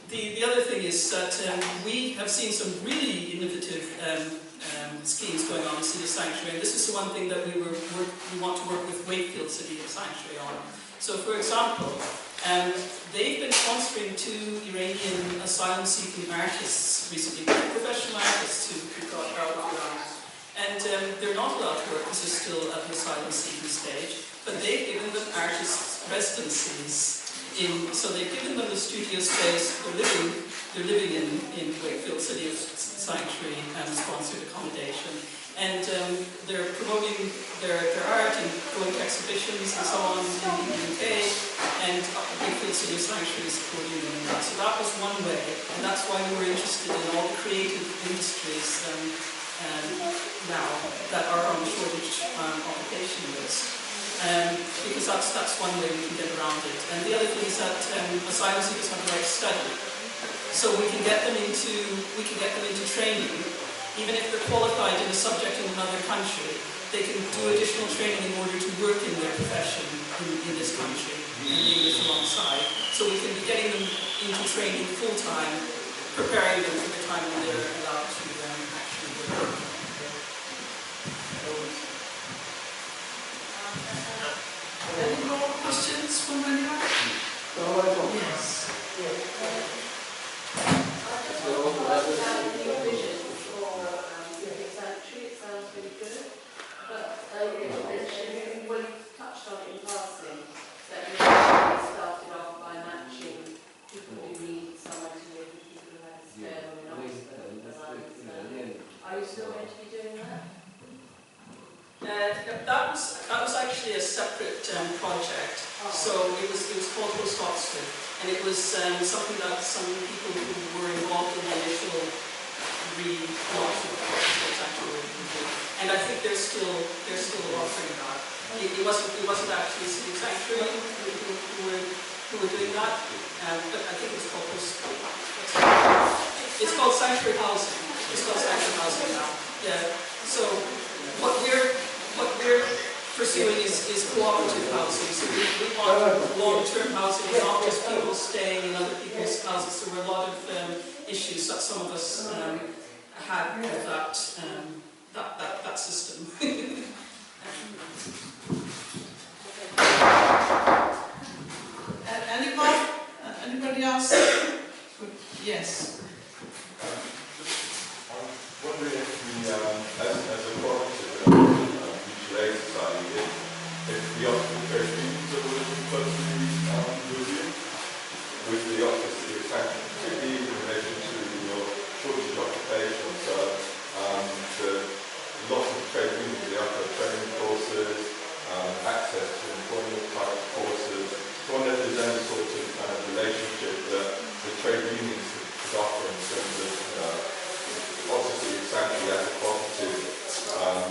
The other thing is that we have seen some really innovative schemes going on in City Sanctuary, and this is the one thing that we want to work with Wakefield City Sanctuary on. So, for example, they've been sponsoring 2 Iranian asylum-seeking artists recently, professional artists who got out of Iran. And they're not allowed to work because they're still at the asylum-seeking stage, but they've given them artist residencies. So they've given them the studio space. They're living in Wakefield City Sanctuary sponsored accommodation, and they're promoting their art and going to exhibitions and so on in the UK, and Wakefield City Sanctuary is supporting them in that. So that was one way, and that's why we were interested in all the creative industries now that are on the shortage occupation list. Because that's one way we can get around it. And the other thing is that asylum seekers have the right to study. So we can get them into training. Even if they're qualified in a subject in another country, they can do additional training in order to work in their profession in this country and English alongside. So we can be getting them into training full-time, preparing them for the time when they're allowed to actually work. Any more questions from anyone? Yes. It sounds really good, but well, you touched on it in passing, that you started off by matching people who need somewhere to live with people who had a spare room in Oxford. Are you still going to be doing that? That was actually a separate project. So it was called Post Oxford, and it was something that some people who were involved in the initial relaunch of the actually did. And I think they're still offering that. It wasn't actually City Sanctuary who were doing that, but I think it's called it's called Sanctuary Housing. It's called Sanctuary Housing now. Yeah. So what we're pursuing is cooperative housing. So we want long-term housing, not just people staying in other people's houses. There were a lot of issues that some of us had with that system. Anybody else? Yes. I'm wondering if we, as a cooperative mutual aid society, if the Oxford Trade Unions are working closely with you, with the Oxford City Sanctuary, particularly in relation to your shortage of occupation. So lots of trade unions, they offer training courses, access to employment type courses. I wonder if there's any sort of kind of relationship that the trade unions could offer in terms of obviously Sanctuary as a cooperative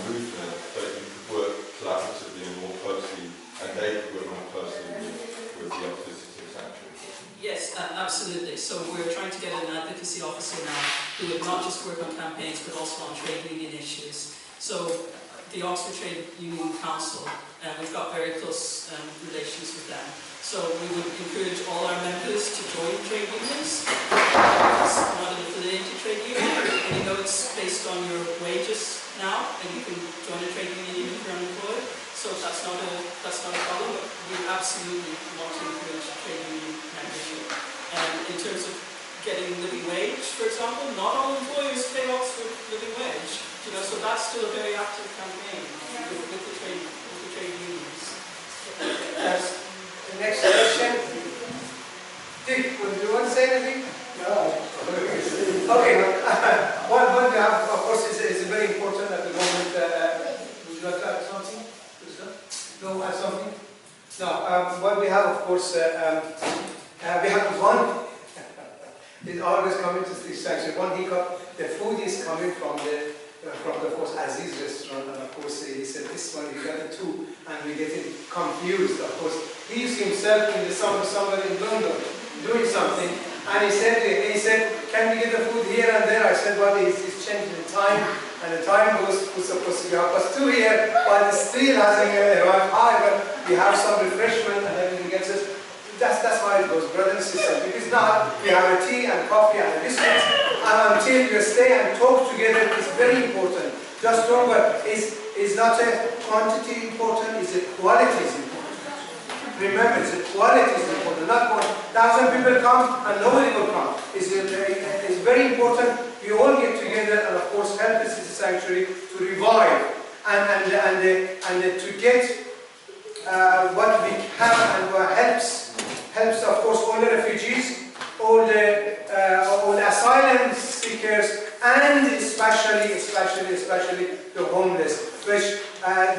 movement, that you could work collaboratively and more closely, and they could work more closely with the Oxford City Sanctuary. Yes, absolutely. So we're trying to get an advocacy officer now who would not just work on campaigns but also on trade union issues. So the Oxford Trade Union Council, we've got very close relations with them. So we would encourage all our members to join trade unions. It's not an affiliated trade union, and you know it's based on your wages now, and you can join a trade union even if you're unemployed. So that's not a problem, but we absolutely want to encourage trade union membership. In terms of getting living wage, for example, not all employers pay Oxford living wage. You know, so that's still a very active campaign with the trade unions. The next question. Dick, do you want to say anything? No. Okay. One we have, of course, is very important at the moment. Would you like to add something? No, add something? what we have, of course, we have one. It's always coming to this section. One hiccup. The food is coming from of course, Aziz restaurant, and of course he said this one we got it too, and we get it confused. Of course, he himself in the summer somewhere in London doing something, and he said, can we get the food here and there? I said, well, it's changing the time, and the time was supposed to be 2:30 here, but it still hasn't arrived high, but we have some refreshment and everything gets us. That's how it goes, brothers and sisters. If it's not, we have a tea and coffee and a biscuit, and until you stay and talk together, it's very important. Just remember, it's not a quantity important, it's a quality is important. Remember, it's a quality is important, not 1,000 people come and nobody will come. It's very important. We all get together and of course help the city sanctuary to revive and to get what we can and what helps of course all the refugees, all the asylum seekers, and especially the homeless, which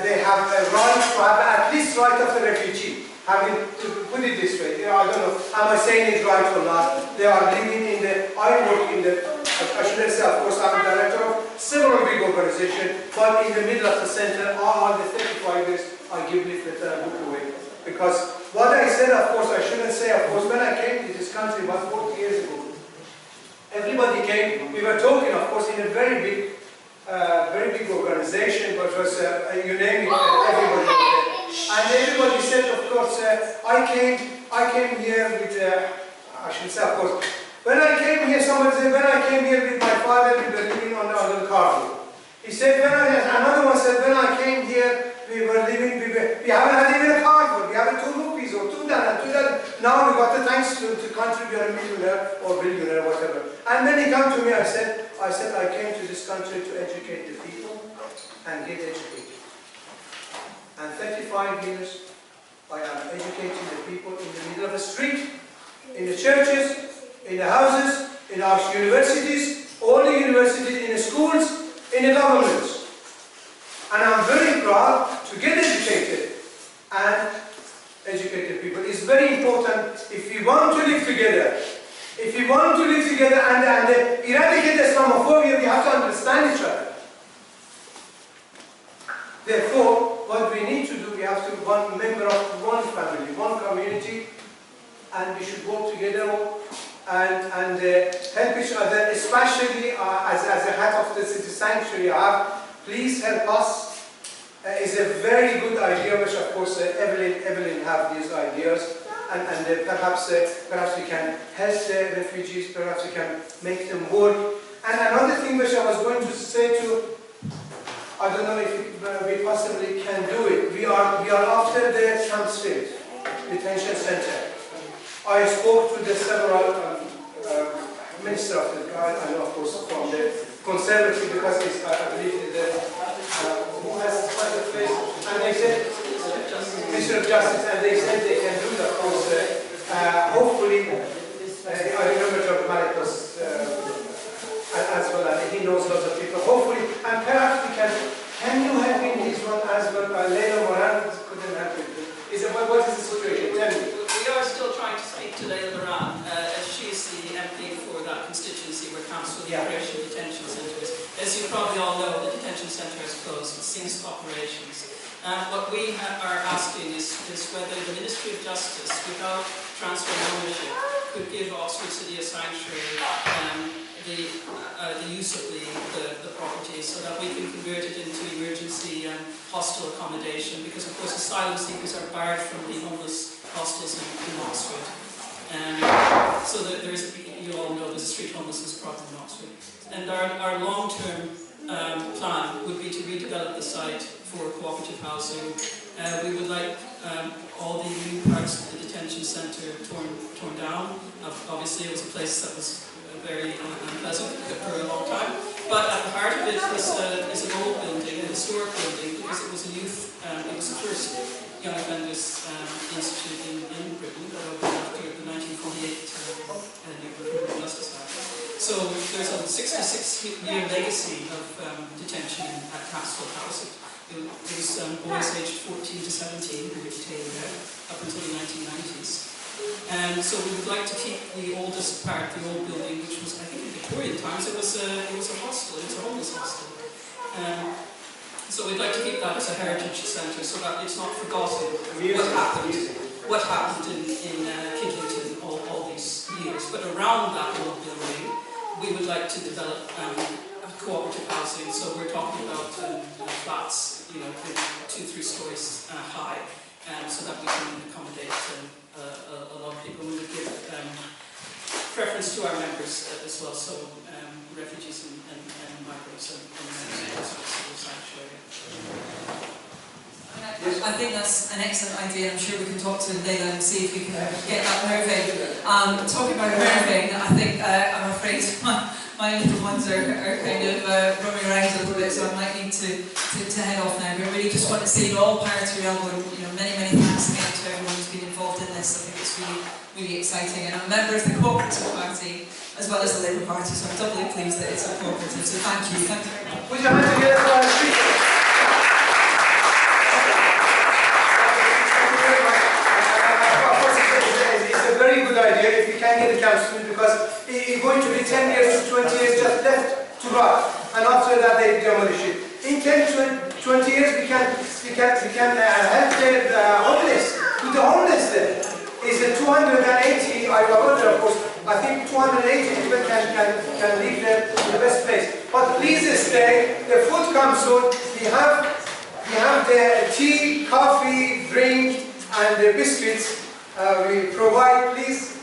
they have a right to have at least right of the refugee. To put it this way, I don't know, am I saying it right or not? They are living in I work in I shouldn't say, of course, I'm the director of several big organizations, but in the middle of the center, all the 35 years, I give leaflet and book away. Because what I said, of course, I shouldn't say, of course, when I came to this country about 40 years ago, everybody came, we were talking, of course, in a very big organization, but was, you name it, everybody was there. And everybody said, of course, I came here with, I should say, of course, when I came here, somebody said, when I came here with my father, we were living on the cargo. He said, another one said, when I came here, we haven't had even a cargo. We have 2 rupees or 2 dollars. Now we got the thanks to the country, we are a millionaire or billionaire, whatever. And then he came to me, I said, I came to this country to educate the people and get educated. And 35 years, I am educating the people in the middle of the street, in the churches, in the houses, in our universities, all the universities, in the schools, in the governments. And I'm very proud to get educated and educate the people. It's very important if we want to live together. If we want to live together and eradicate Islamophobia, we have to understand each other. Therefore, what we need to do, we have to be one member of one family, one community, and we should work together and help each other, especially as a head of the city sanctuary. Please help us. It's a very good idea, which of course Evelyn have these ideas, and perhaps we can help the refugees. Perhaps we can make them work. And another thing which I was going to say to, I don't know if we possibly can do it. We are after the Camp Spirit detention center. I spoke to the several minister of the guy, I know of course from the Conservative, because he's, I believe who has quite a place, and they said, Minister of Justice, and they said they can do that. Of course, hopefully, I remember Dr. Malik was as well, and he knows lots of people. Hopefully, and perhaps we can you help in this one as well? Leila Moran couldn't help it. What is the situation? Tell me. We are still trying to speak to Leila Moran, as she is the MP for that constituency where Council of Immigration Detention Centre is. As you probably all know, the detention centre has closed. It's ceased operations. What we are asking is whether the Ministry of Justice, without transfer ownership, could give Oxford City a sanctuary the use of the property so that we can convert it into emergency hostel accommodation, because of course asylum seekers are barred from the homeless hostels in Oxford. So that there is, you all know, there's a street homelessness problem in Oxford. And our long-term plan would be to redevelop the site for cooperative housing. We would like all the new parts of the detention centre torn down. Obviously it was a place that was very unpleasant for a long time. But at the heart of it is an old building, a historic building, because it was a youth, it was the first young offenders institute in Britain that opened after the 1948 Criminal Justice Act. So there's a 66-year legacy of detention at Castle House. It was boys aged 14 to 17 who were detained there up until the 1990s. So we would like to keep the oldest part, the old building, which was, I think, in Victorian times, it was a hostel, it was a homeless hostel. So we'd like to keep that as a heritage centre so that it's not forgotten what happened in Kidlington all these years. But around that old building, we would like to develop cooperative housing. So we're talking about flats, 2-3 stories high, so that we can accommodate a lot of people. We would give preference to our members as well, so refugees and migrants and sanctuary. I think that's an excellent idea. I'm sure we can talk to Leila and see if we can get that moving. Talking about moving, I think I'm afraid my little ones are kind of roaming around a little bit, so I might need to head off now. But I really just want to say all power to your elbow. Many thanks again to everyone who's been involved in this. I think it's really exciting. And I'm a member of the Cooperative Party as well as the Labour Party, so I'm doubly pleased that it's a cooperative. So thank you very much. Put your hands together for our speaker. Very good idea if we can get the council, because it's going to be 10 years to 20 years just left to rot, and after that they demolish it. In 10 to 20 years we can help the homeless. With the homeless there is 280. I wonder, of course. I think 280 people can live there in the best place. But please stay. The food comes soon. We have the tea, coffee, drink, and the biscuits. We provide, please